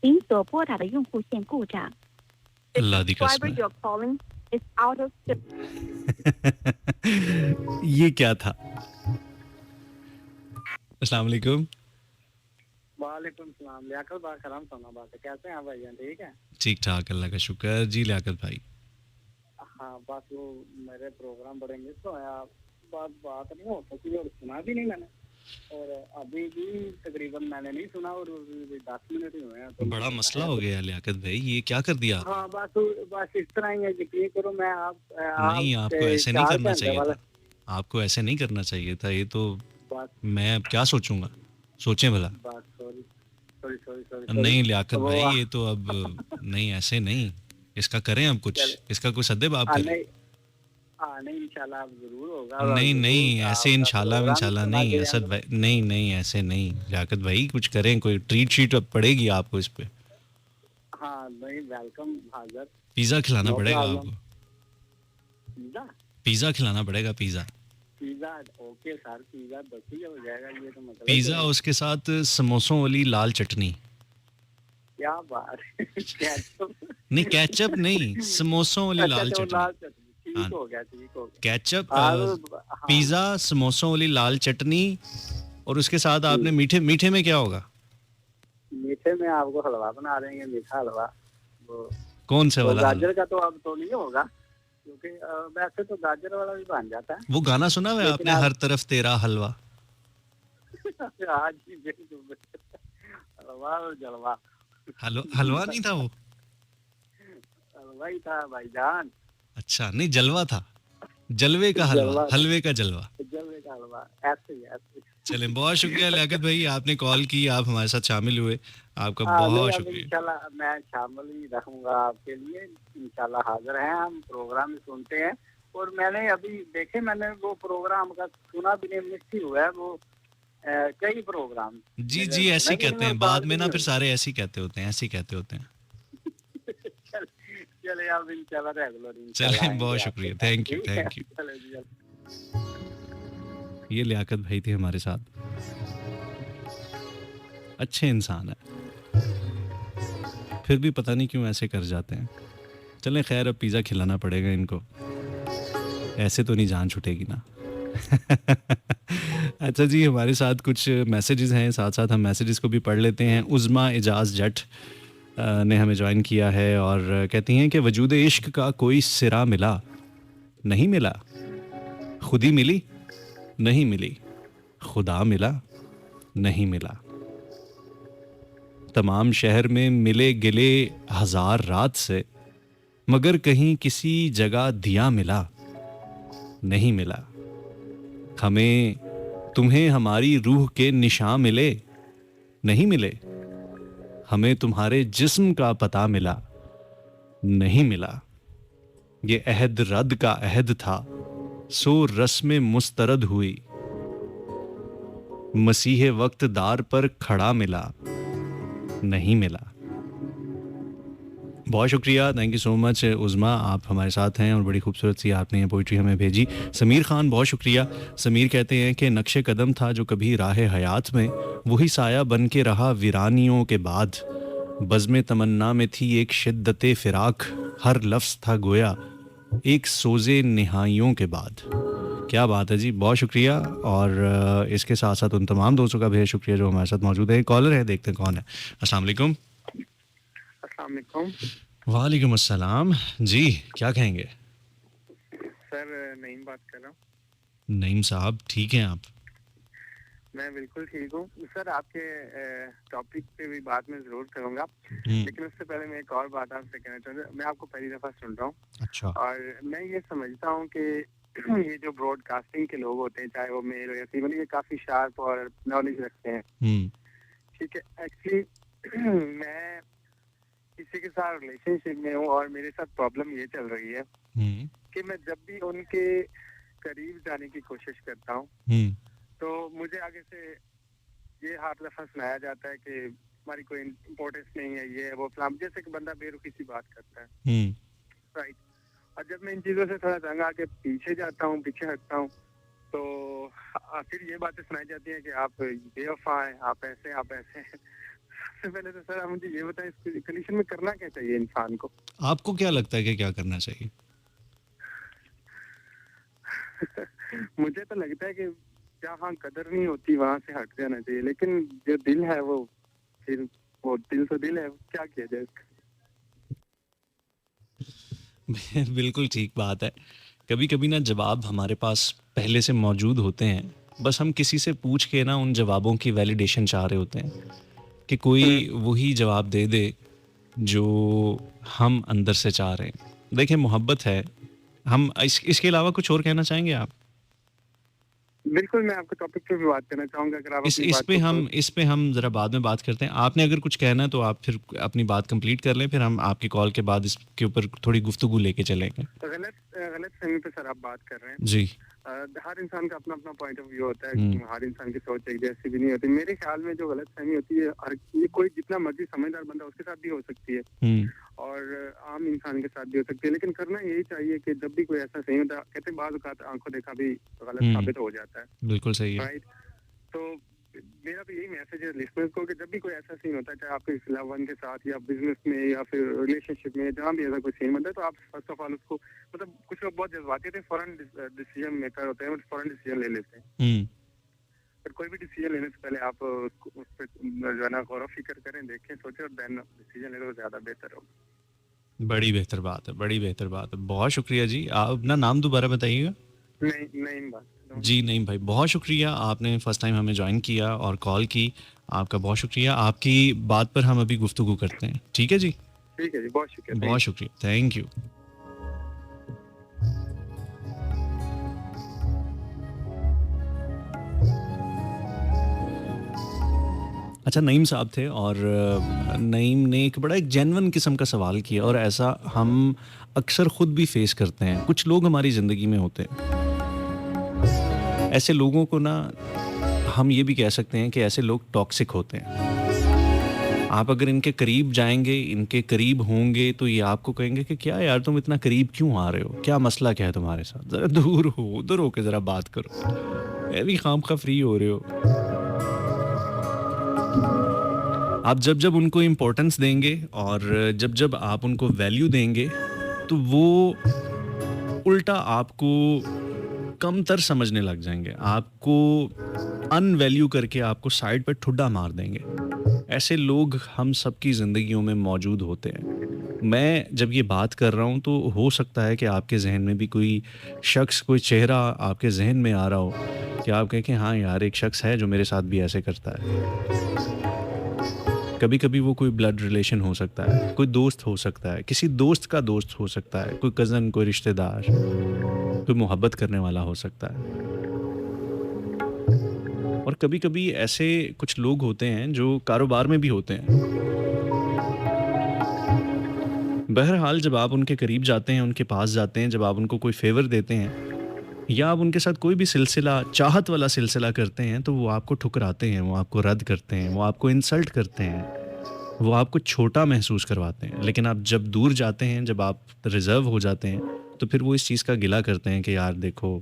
您所拨打的用户线故障。 अल्लाह दी Subscriber कसम you're calling is out of ये क्या था? अस्सलाम वालेकुम। वालेकुम सलाम। लियाकत बात सलाम सोना बात है, कैसे हैं आप भाईजान? ठीक है। ठीक ठाक, अल्लाह का शुक्र जी। लियाकत भाई, हाँ बस वो मेरे प्रोग्राम बड़े मिस हो गया, बात नहीं हो सकी और सुना भी नहीं मैंने, और अभी भी तकरीबन मैंने नहीं सुना और 10 मिनट ही हुए हैं। तो बड़ा मसला हो गया लियाकत भाई, ये क्या कर दिया? हाँ बस इस तरह ही है, यकीन करो मैं नहीं, आपको ऐसे नहीं करना चाहिए था, आपको ऐसे नहीं करना चाहिए था। ये तो मैं अब क्या सोचूंगा, सोचें भला। सॉरी नहीं लियाकत भाई, ये तो अब नहीं, ऐसे नहीं, इसका करें अब कुछ, इसका कुछ सद्देबाब करें। नहीं इंशाल्लाह आप जरूर होगा। नहीं ऐसे इंशाल्लाह नहीं असद भाई, नहीं ऐसे नहीं लियाकत भाई, कुछ करें, कोई ट्रीट शीट अब पड़ेगी आपको इस पे। हाँ नहीं, वेलकम हाजिर। पिज्जा खिलाना पड़ेगा आपको, पिज्जा खिलाना पड़ेगा, पिज्जा ओके सर, पिज्जा 10 ही हो जाएगा, ये तो मतलब पिज्जा, उसके साथ समोसों वाली लाल चटनी। क्या बात नहीं केचप नहीं, समोसों वाली लाल चटनी। ठीक हो गया। केचप, पिज्जा, समोसों वाली लाल चटनी, और उसके साथ आपने मीठे में क्या होगा? मीठे में आपको हलवा बना देंगे, मीठा हलवा। वो कौन से वाला? गाजर का तो अब तो नहीं होगा, क्योंकि वैसे तो गाजर वाला भी बन जाता है। वो गाना सुना हुआ है आपने, हर तरफ तेरा हलवा? आज ही हलवा और जलवा। हलवा नहीं था वो, हलवा ही था भाईजान। अच्छा नहीं, जलवा था, जलवे का हलवा, हलवे का जलवा, जलवे का हलवा, ऐसे। चलें, बहुत शुक्रिया लियाकत भाई, आपने कॉल की, आप हमारे साथ शामिल हुए, आपका बहुत शुक्रिया। इंशाल्लाह मैं शामिल ही रहूंगा आपके लिए, इंशाल्लाह हाजिर हैं हम, प्रोग्राम सुनते हैं। और मैंने अभी देखे, मैंने वो प्रोग्राम का सुना भी नहीं, मिस ही हुआ है वो कई प्रोग्राम। जी ऐसे कहते हैं, बाद में ना फिर सारे ऐसे ही कहते होते हैं, ऐसे ही कहते होते हैं। चले आप इंशाल्लाह रेगुलर। चले, बहुत शुक्रिया, थैंक यू। ये लियाकत भाई थे हमारे साथ, अच्छे इंसान है, फिर भी पता नहीं क्यों ऐसे कर जाते हैं। चलें खैर, अब पिज़्ज़ा खिलाना पड़ेगा इनको, ऐसे तो नहीं जान छूटेगी ना। अच्छा जी, हमारे साथ कुछ मैसेजेस हैं, साथ साथ हम मैसेजेस को भी पढ़ लेते हैं। उज़मा एजाज जट ने हमें ज्वाइन किया है और कहती हैं कि वजूद इश्क का कोई सिरा मिला नहीं मिला, खुदी मिली नहीं मिली, खुदा मिला नहीं मिला, तमाम शहर में मिले गिले 1000 रात से, मगर कहीं किसी जगह दिया मिला नहीं मिला, हमें तुम्हें हमारी रूह के निशान मिले नहीं मिले, हमें तुम्हारे जिस्म का पता मिला नहीं मिला, ये अहद रद्द का अहद था, सो रस्म मुस्तरद हुई, मसीह वक्त दार पर खड़ा मिला नहीं मिला, बहुत शुक्रिया, थैंक यू सो मच उज़मा, आप हमारे साथ हैं और बड़ी खूबसूरत सी आपने ये पोइट्री हमें भेजी। समीर खान बहुत शुक्रिया। समीर कहते हैं कि नक्शे कदम था जो कभी राह हयात में, वही साया बन के रहा वीरानियों के बाद। बज़्म तमन्ना में थी एक शिद्दत फ़िराक, हर लफ्ज़ था गोया एक सोज़े निहाइयों के बाद। क्या बात है जी, बहुत शुक्रिया। और इसके साथ साथ उन तमाम दोस्तों का भी शुक्रिया जो हमारे साथ मौजूद है। कॉलर है, देखते हैं कौन है। अस्सलाम वालेकुम। अस्सलाम वालेकुम वालेकुम अस्सलाम जी, क्या कहेंगे? सर, नईम बात कर रहा हूँ। नईम साहब, ठीक हैं आप? मैं बिल्कुल ठीक हूँ सर। आपके टॉपिक पे भी बात मैं जरूर करूँगा, हम्म, लेकिन उससे पहले मैं एक और बात आपसे कहना चाहूँगा। मैं आपको पहली दफ़ा सुन रहा हूँ अच्छा। और मैं ये समझता हूँ कि ये जो ब्रॉडकास्टिंग के लोग होते हैं, चाहे वो मेल हो या फीमेल, ये काफ़ी शार्प और नॉलेज रखते हैं। हम्म, ठीक है, एक्चुअली मैं किसी के साथ रिलेशनशिप में हूँ और मेरे साथ प्रॉब्लम ये चल रही है हम्म, कि मैं जब भी उनके करीब जाने की कोशिश करता हूँ हम्म, तो मुझे आगे से ये हाथ लफ्ज़ सुनाया जाता है कि हमारी कोई इम्पोर्टेंस नहीं है, ये है वो फलाम, जैसे कि बंदा बेरुखी सी बात करता है। हम्म, राइट। और जब मैं इन चीज़ों से थोड़ा तंग आके पीछे जाता हूँ, पीछे हटता हूँ, तो फिर ये बातें सुनाई जाती हैं कि आप बेवफा हैं, आप ऐसे हैं, आप ऐसे हैं। सबसे पहले तो सर आप मुझे ये बताएं, इस कंडीशन में करना क्या चाहिए इंसान को? आपको क्या लगता है कि क्या करना चाहिए? मुझे तो लगता है कि जहाँ कदर नहीं होती वहां से हट जाना चाहिए, लेकिन जो दिल है वो फिर वो दिल तो दिल है, क्या किया जाए इसका? बिल्कुल ठीक बात है। कभी कभी ना जवाब हमारे पास पहले से मौजूद होते हैं, बस हम किसी से पूछ के ना उन जवाबों की वैलिडेशन चाह रहे होते हैं कि कोई वही जवाब दे दे जो हम अंदर से चाह रहे हैं। देखिए, मोहब्बत है। हम इसके अलावा कुछ और कहना चाहेंगे आप? बिल्कुल, मैं आपके टॉपिक पे भी बात करना चाहूंगा, अगर आप इस अपनी इस बात पे को हम इस पे हम ज़रा बाद में बात करते हैं। आपने अगर कुछ कहना है तो आप फिर अपनी बात कंप्लीट कर लें, फिर हम आपकी कॉल के बाद इसके ऊपर थोड़ी गुफ्तगू लेके चलेंगे। गलत गलत फहमी पे सर आप बात कर रहे हैं। जी। हर इंसान का अपना अपना पॉइंट ऑफ व्यू होता है, हम्म, हर इंसान की सोच एक जैसी भी नहीं होती। मेरे ख्याल में जो गलत फहमी होती है, हर ये कोई जितना मर्जी समझदार बंदा उसके साथ भी हो सकती है हम्म, और आम इंसान के साथ भी हो सकती है, लेकिन करना यही चाहिए कि जब भी कोई ऐसा सही होता है, कहते हैं बाद औक़ात आंखों देखा भी गलत हम्म, साबित हो जाता है। बिल्कुल सही है। राइट। तो मेरा तो यही मैसेज है लिसनर्स को कि जब भी कोई ऐसा सीन होता है, चाहे आपके लव वन के साथ या बिजनेस में या फिर रिलेशनशिप में, जहाँ भी ऐसा कोई सीन बनता है, तो आप फर्स्ट ऑफ ऑल उसको, मतलब कुछ लोग बहुत जज्बाती होते हैं, फौरन डिसीजन मेकर होते हैं, फौरन डिसीजन ले लेते हैं। हम्म, पर कोई भी डिसीजन लेने से पहले आप उस पर जो है ना गौर फिक्र करें, देखें, सोचें और देन डिसीजन ले तो ज़्यादा बेहतर होगा। बड़ी बेहतर बात है, बड़ी बेहतर बात है। बहुत शुक्रिया जी। आप अपना नाम दोबारा बताइएगा। नहीं नहीं बात जी नहीं भाई, बहुत शुक्रिया, आपने फर्स्ट टाइम हमें ज्वाइन किया और कॉल की। आपका बहुत शुक्रिया। आपकी बात पर हम अभी गुफ्तगू करते हैं, ठीक है जी? ठीक है जी, बहुत शुक्रिया। बहुत शुक्रिया, थैंक यू। अच्छा, नईम साहब थे और नईम ने एक बड़ा एक जेन्युइन किस्म का सवाल किया और ऐसा हम अक्सर ख़ुद भी फेस करते हैं। कुछ लोग हमारी ज़िंदगी में होते हैं, ऐसे लोगों को ना हम ये भी कह सकते हैं कि ऐसे लोग टॉक्सिक होते हैं। आप अगर इनके करीब जाएंगे, इनके करीब होंगे, तो ये आपको कहेंगे कि क्या यार तुम इतना करीब क्यों आ रहे हो, क्या मसला क्या है तुम्हारे साथ, ज़रा दूर हो, उधर हो के ज़रा बात करो, ये भी खामखा फ्री हो रहे हो। आप जब जब उनको इम्पोर्टेंस देंगे और जब जब आप उनको वैल्यू देंगे, तो वो उल्टा आपको कमतर समझने लग जाएंगे, आपको अनवैल्यू करके आपको साइड पर ठुड्डा मार देंगे। ऐसे लोग हम सबकी ज़िंदगियों में मौजूद होते हैं। मैं जब ये बात कर रहा हूँ तो हो सकता है कि आपके जहन में भी कोई शख्स, कोई चेहरा आपके जहन में आ रहा हो कि आप कहें कि हाँ यार, एक शख्स है जो मेरे साथ भी ऐसे करता है। कभी कभी वो कोई ब्लड रिलेशन हो सकता है, कोई दोस्त हो सकता है, किसी दोस्त का दोस्त हो सकता है, कोई कज़न, कोई रिश्तेदार, कोई मोहब्बत करने वाला हो सकता है। और कभी कभी ऐसे कुछ लोग होते हैं जो कारोबार में भी होते हैं। बहरहाल, जब आप उनके करीब जाते हैं, उनके पास जाते हैं, जब आप उनको कोई फेवर देते हैं या आप उनके साथ कोई भी सिलसिला, चाहत वाला सिलसिला करते हैं, तो वो आपको ठुकराते हैं, वो आपको रद्द करते हैं, वो आपको इंसल्ट करते हैं, वो आपको छोटा महसूस करवाते हैं, लेकिन आप जब दूर जाते हैं, जब आप रिजर्व हो जाते हैं, तो फिर वो इस चीज़ का गिला करते हैं कि यार देखो,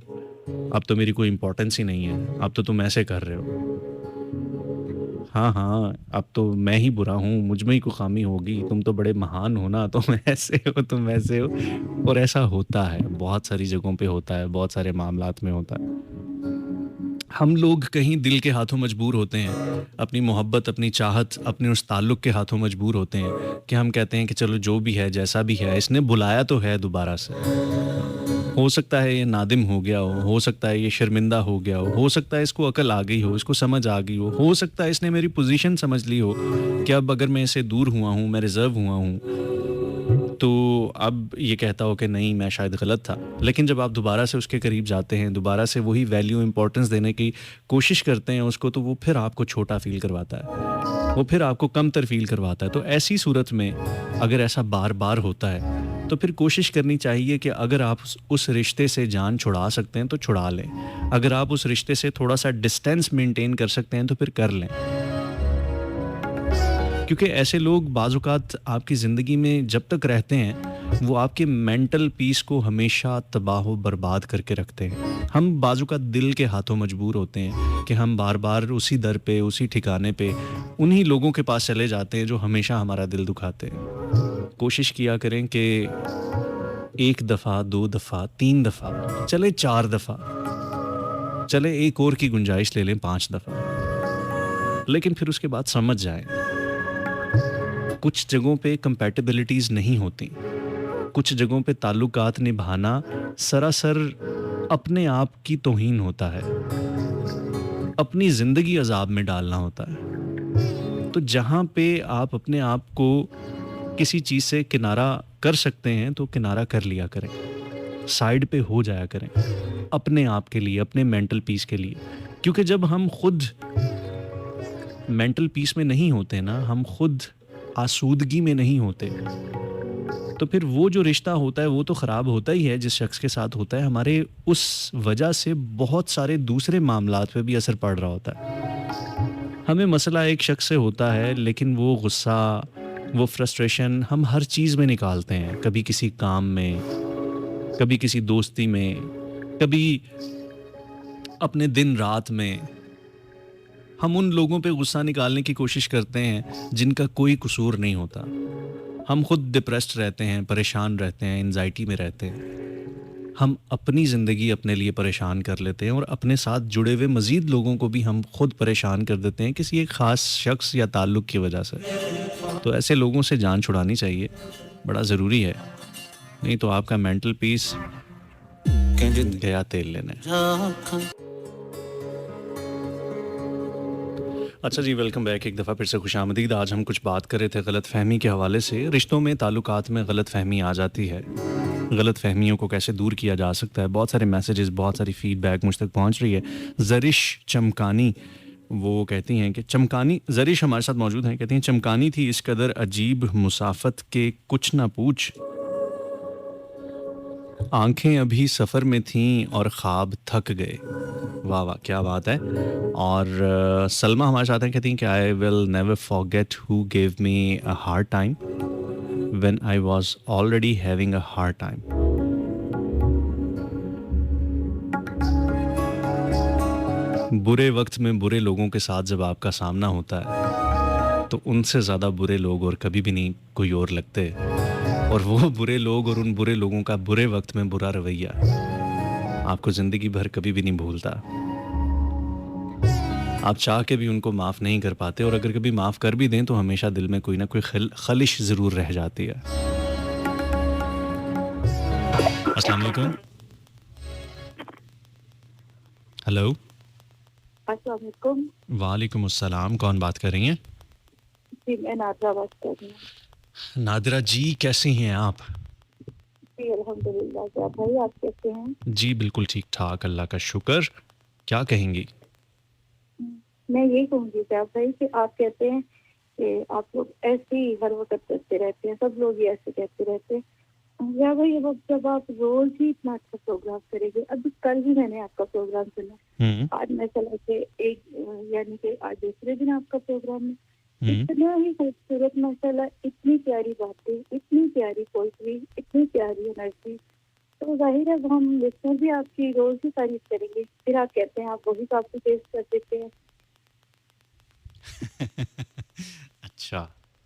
अब तो मेरी कोई इम्पोर्टेंस ही नहीं है, अब तो तुम ऐसे कर रहे हो। हाँ हाँ, अब तो मैं ही बुरा हूँ, मुझ में ही कोई खामी होगी, तुम तो बड़े महान हो ना, तुम ऐसे हो, तुम वैसे हो। और ऐसा होता है, बहुत सारी जगहों पे होता है, बहुत सारे मामलात में होता है। हम लोग कहीं दिल के हाथों मजबूर होते हैं, अपनी मोहब्बत, अपनी चाहत, अपने उस ताल्लुक़ के हाथों मजबूर होते हैं कि हम कहते हैं कि चलो जो भी है, जैसा भी है, इसने बुलाया तो है दोबारा से। हो सकता है ये नादिम हो गया हो सकता है ये शर्मिंदा हो गया हो सकता है इसको अकल आ गई हो, इसको समझ आ गई हो सकता है इसने मेरी पोजीशन समझ ली हो कि अब अगर मैं इससे दूर हुआ हूँ, मैं रिजर्व हुआ हूँ, तो अब ये कहता हो कि नहीं, मैं शायद गलत था। लेकिन जब आप दोबारा से उसके करीब जाते हैं, दोबारा से वही वैल्यू, इंपॉर्टेंस देने की कोशिश करते हैं उसको, तो वो फिर आपको छोटा फील करवाता है, वो फिर आपको कमतर फील करवाता है। तो ऐसी सूरत में अगर ऐसा बार बार होता है, तो फिर कोशिश करनी चाहिए कि अगर आप उस रिश्ते से जान छुड़ा सकते हैं तो छुड़ा लें, अगर आप उस रिश्ते से थोड़ा सा डिस्टेंस मेंटेन कर सकते हैं तो फिर कर लें। क्योंकि ऐसे लोग बाज़-औक़ात आपकी ज़िंदगी में जब तक रहते हैं, वो आपके मेंटल पीस को हमेशा तबाह व बर्बाद करके रखते हैं। हम बाज़-औक़ात दिल के हाथों मजबूर होते हैं कि हम बार-बार उसी दर पे, उसी ठिकाने पे, उन्हीं लोगों के पास चले जाते हैं जो हमेशा हमारा दिल दुखाते हैं। कोशिश किया करें कि 1 दफ़ा, 2 दफ़ा, 3 दफ़ा, चले 4 दफ़ा, चले एक और की गुंजाइश ले लें 5 दफ़ा। लेकिन फिर उसके बाद समझ जाएँ, कुछ जगहों पे कंपैटिबिलिटीज़ नहीं होती, कुछ जगहों पे ताल्लुकात निभाना सरासर अपने आप की तौहीन होता है, अपनी ज़िंदगी अज़ाब में डालना होता है। तो जहाँ पे आप अपने आप को किसी चीज़ से किनारा कर सकते हैं तो किनारा कर लिया करें, साइड पे हो जाया करें, अपने आप के लिए, अपने मेंटल पीस के लिए। क्योंकि जब हम खुद मेंटल पीस में नहीं होते ना, हम खुद आसूदगी में नहीं होते, तो फिर वो जो रिश्ता होता है वो तो ख़राब होता ही है जिस शख्स के साथ होता है, हमारे उस वजह से बहुत सारे दूसरे मामलात पे भी असर पड़ रहा होता है। हमें मसला एक शख्स से होता है, लेकिन वो गुस्सा, वो फ्रस्ट्रेशन हम हर चीज़ में निकालते हैं, कभी किसी काम में, कभी किसी दोस्ती में, कभी अपने दिन रात में। हम उन लोगों पे गुस्सा निकालने की कोशिश करते हैं जिनका कोई कसूर नहीं होता। हम खुद डिप्रेस्ड रहते हैं, परेशान रहते हैं, एंजाइटी में रहते हैं। हम अपनी ज़िंदगी अपने लिए परेशान कर लेते हैं और अपने साथ जुड़े हुए मज़ीद लोगों को भी हम खुद परेशान कर देते हैं किसी एक ख़ास शख्स या ताल्लुक़ की वजह से। तो ऐसे लोगों से जान छुड़ानी चाहिए, बड़ा ज़रूरी है, नहीं तो आपका मेंटल पीस गया तेल लेने। अच्छा जी, वेलकम बैक एक दफ़ा फिर से खुशामदीद। आज हम कुछ बात कर रहे थे गलतफ़हमी के हवाले से। रिश्तों में, ताल्लुकात में गलतफ़हमी आ जाती है, गलतफ़हमियों को कैसे दूर किया जा सकता है। बहुत सारे मैसेजेस, बहुत सारी फ़ीडबैक मुझ तक पहुँच रही है। ज़रिश चमकानी वो कहती हैं कि चमकानी, ज़रिश हमारे साथ मौजूद हैं, कहती हैं चमकानी थी इस कदर अजीब मुसाफ़त के कुछ ना पूछ, आंखें अभी सफ़र में थीं और ख्वाब थक गए। वाह वाह, क्या बात है। और सलमा हमारे साथ हैं, कहती हैं कि I will never forget who gave me a hard time when I was already having a hard time. बुरे वक्त में बुरे लोगों के साथ जब आपका सामना होता है तो उनसे ज़्यादा बुरे लोग और कभी भी नहीं कोई और लगते, और वो बुरे लोग और उन बुरे लोगों का बुरे वक्त में बुरा रवैया आपको ज़िंदगी भर कभी भी नहीं भूलता। आप चाह के भी उनको माफ़ नहीं कर पाते, और अगर कभी माफ़ कर भी दें तो हमेशा दिल में कोई ना कोई खलिश ज़रूर रह जाती है। अस्सलाम वालेकुम। हेलो। अस्सलाम वालेकुम। वालेकुम अस्सलाम। कौन बात कर रही हैं? जी, मैं नादिरा बात कर रही हूँ। नादिरा जी, कैसी हैं आप? जी अल्हम्दुलिल्लाह। क्या भाई, आप कैसे हैं? जी बिल्कुल ठीक ठाक, अल्लाह का शुक्र। क्या कहेंगी? मैं ये कहूँगी क्या भाई कि आप कहते हैं कि आप लोग ऐसे ही हर वक्त करते रहते हैं, सब लोग ही ऐसे कहते रहते हैं। या भाई अब जब आप रोज ही इतना अच्छा प्रोग्राम करेंगे, अभी कल ही मैंने आपका प्रोग्राम सुना, आज मैं चला के एक यानी कि आज दूसरे दिन आपका प्रोग्राम है, हम्म इतना ही खूबसूरत माशाल्लाह, इतनी प्यारी बातें, इतनी प्यारी पोइट्री, इतनी प्यारी एनर्जी। तो जाहिर है वो हम लिसनर भी आपकी रोज ही तारीफ करेंगे। फिर आप कहते हैं आप वही काफी पेश कर देते हैं। अच्छा,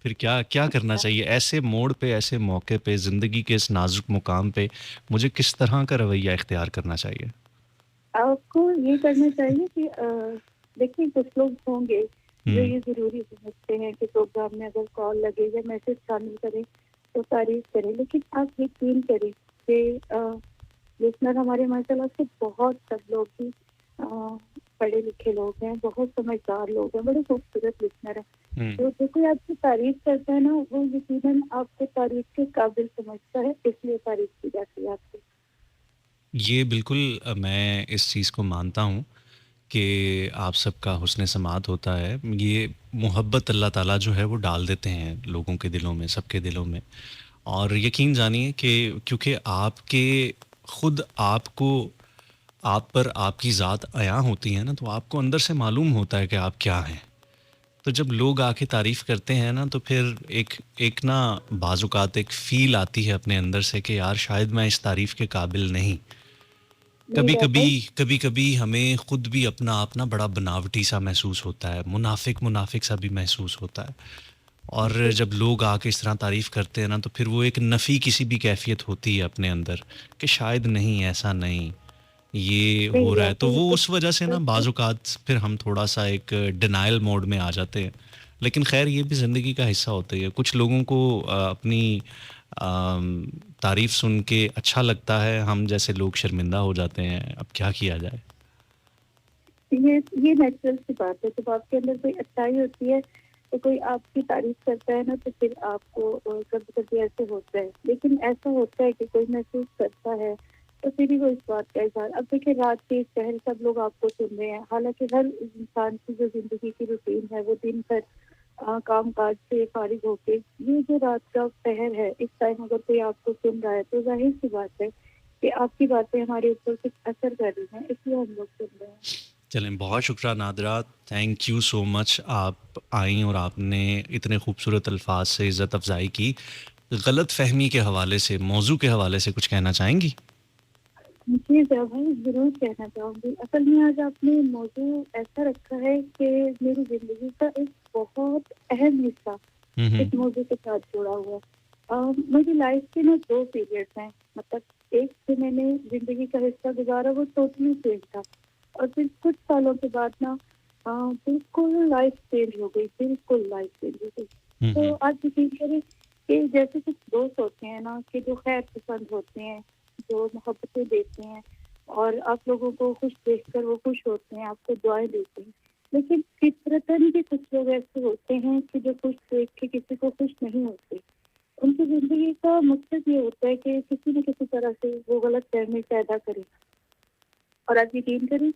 फिर क्या क्या करना चाहिए ऐसे मोड़ पे, ऐसे मौके पे, ज़िंदगी के इस नाज़ुक मुकाम पे मुझे किस तरह का रवैया इख्तियार करना चाहिए? आपको ये करना चाहिए कि देखिए कुछ लोग होंगे जो हुँ, ये ज़रूरी समझते हैं कि प्रोग्राम में अगर कॉल लगे या मैसेज शामिल करें तो तारीफ करें, लेकिन आप यकीन करें कि लिसनर हमारे माशाल्लाह से बहुत सब लोग ही पढ़े लिखे लोग हैं, बहुत समझदार लोग हैं, बड़े खूबसूरत लिसनर हैं। हुँ। तो जो कोई आपकी तारीफ करता है ना, वो यकीनन आपको तारीफ के काबिल समझता है, इसलिए तारीफ की जाती है आपकी। ये बिल्कुल मैं इस चीज़ को मानता हूँ कि आप सबका हुस्न समात होता है। ये मोहब्बत अल्लाह ताला जो है वो डाल देते हैं लोगों के दिलों में, सबके दिलों में। और यकीन जानिए कि क्योंकि आपके खुद आपको आप पर आपकी ज़ात अयां होती है ना, तो आपको अंदर से मालूम होता है कि आप क्या हैं। तो जब लोग आके तारीफ़ करते हैं ना, तो फिर एक एक ना बाज़-औक़ात एक फ़ील आती है अपने अंदर से कि यार शायद मैं इस तारीफ़ के काबिल नहीं। नहीं रह कभी-कभी पाई। कभी-कभी हमें खुद भी अपना आप ना बड़ा बनावटी सा महसूस होता है, मुनाफ़िक सा भी महसूस होता है। और जी। जब लोग आके इस तरह तारीफ़ करते हैं ना, तो फिर वो एक नफ़ी किसी भी कैफ़ियत होती है अपने अंदर कि शायद नहीं, ऐसा नहीं, ये नहीं हो रहा रह है। तो पाई वो तो उस वजह से ना बस। बाज़ औक़ात फिर हम थोड़ा-सा एक डिनायल मोड में आ जाते हैं। लेकिन ख़ैर ये भी ज़िंदगी का हिस्सा होता ही है। कुछ लोगों को अपनी तारीफ़ सुन के अच्छा लगता है, हम जैसे लोग शर्मिंदा हो जाते हैं। अब क्या किया जाए? ये नेचुरल सी बात है, जब आपके अंदर कोई अच्छाई होती है तो कोई आपकी तारीफ करता है ना, तो फिर आपको कभी कभी ऐसे होता है, लेकिन ऐसा होता है कि कोई महसूस करता है तो फिर ही वो इस बात का इजहार। अब देखिए रात के इस पहर सब लोग आपको सुन रहे हैं, हालांकि हर इंसान की जो जिंदगी की रूटीन है वो दिन भर काम काज से फारिग होके ये जो रात का पहर है इस टाइम अगर कोई आपको सुन रहा है तो जाहिर सी बात है कि आपकी बातें हमारे ऊपर कुछ असर कर रही हैं, इसलिए हम लोग सुन रहे हैं। चलें, बहुत शुक्रिया NADRA, thank you so much. आप आईं और आपने इतने खूबसूरत अल्फाज से इज़्ज़त अफ़ज़ाई की। गलत फ़हमी के हवाले से, मौज़ू के हवाले से कुछ कहना चाहेंगी? जी, भाई ज़रूर कहना चाहूँगी। असल में आज आपने मौज़ू ऐसा रखा है कि मेरी ज़िंदगी का एक बहुत अहम हिस्सा हुँ, इस हुँ। मौज़ू के साथ जुड़ा हुआ है। मेरी लाइफ़ के ना 2 पीरियड्स हैं। मतलब एक जो मैंने ज़िंदगी का हिस्सा गुज़ारा वो टोटली चेंज था और फिर कुछ सालों के बाद ना बिल्कुल लाइफ़ चेंज हो गई, बिल्कुल लाइफ़ चेंज हो गई। हुँ, तो हुँ। आप यकीन करें कि जैसे कुछ दोस्त होते हैं ना कि जो खैर पसंद होते हैं, जो मोहब्बतें देते हैं और आप लोगों को खुश देखकर वो खुश होते हैं, आपको दुआएँ देते हैं। लेकिन फितरतन भी कुछ लोग ऐसे होते हैं कि जो खुश देख के किसी को खुश नहीं होते। उनकी ज़िंदगी का मकसद ये होता है कि किसी न किसी तरह से वो गलतफ़हमी पैदा करें। और आप यकीन करें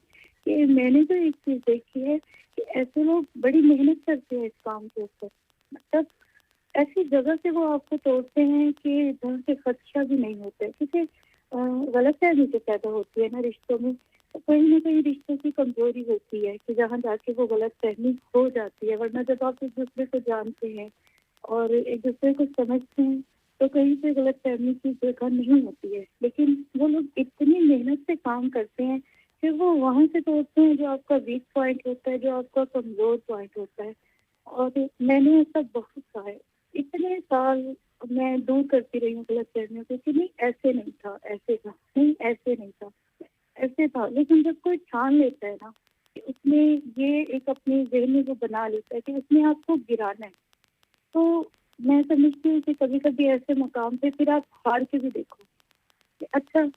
कि मैंने जो एक चीज़ देखी है कि ऐसे लोग बड़ी मेहनत करते हैं इस काम के ऊपर। मतलब ऐसी जगह से वो आपको तोड़ते हैं कि जहाँ से खदशा भी नहीं होता है। क्योंकि गलतफ़हमी जो पैदा होती है ना रिश्तों में, तो कहीं न कहीं रिश्तों की कमज़ोरी होती है कि जहाँ जाके वो गलतफ़हमी हो जाती है। वरना जब आप एक-दूसरे को जानते हैं और एक-दूसरे को समझते हैं, तो कहीं पे गलतफ़हमी की जगह नहीं होती है। लेकिन वो लोग इतनी मेहनत से काम करते हैं कि वो वहाँ से तोड़ते हैं जो आपका वीक पॉइंट होता है, जो आपका कमज़ोर पॉइंट होता है। और मैंने ऐसा बहुत कहा है, इतने साल मैं दूर करती रही हूँ गलतफ़हमियों को कि नहीं ऐसे नहीं था, ऐसे था, नहीं ऐसे नहीं था, ऐसे था। लेकिन जब कोई ठान लेता है ना कि उसने ये एक अपने ज़हन में वो बना लेता है कि उसने आपको गिराना है, तो मैं समझती हूँ कि कभी-कभी ऐसे मकाम पे फिर आप हार के भी देखो कि अच्छा,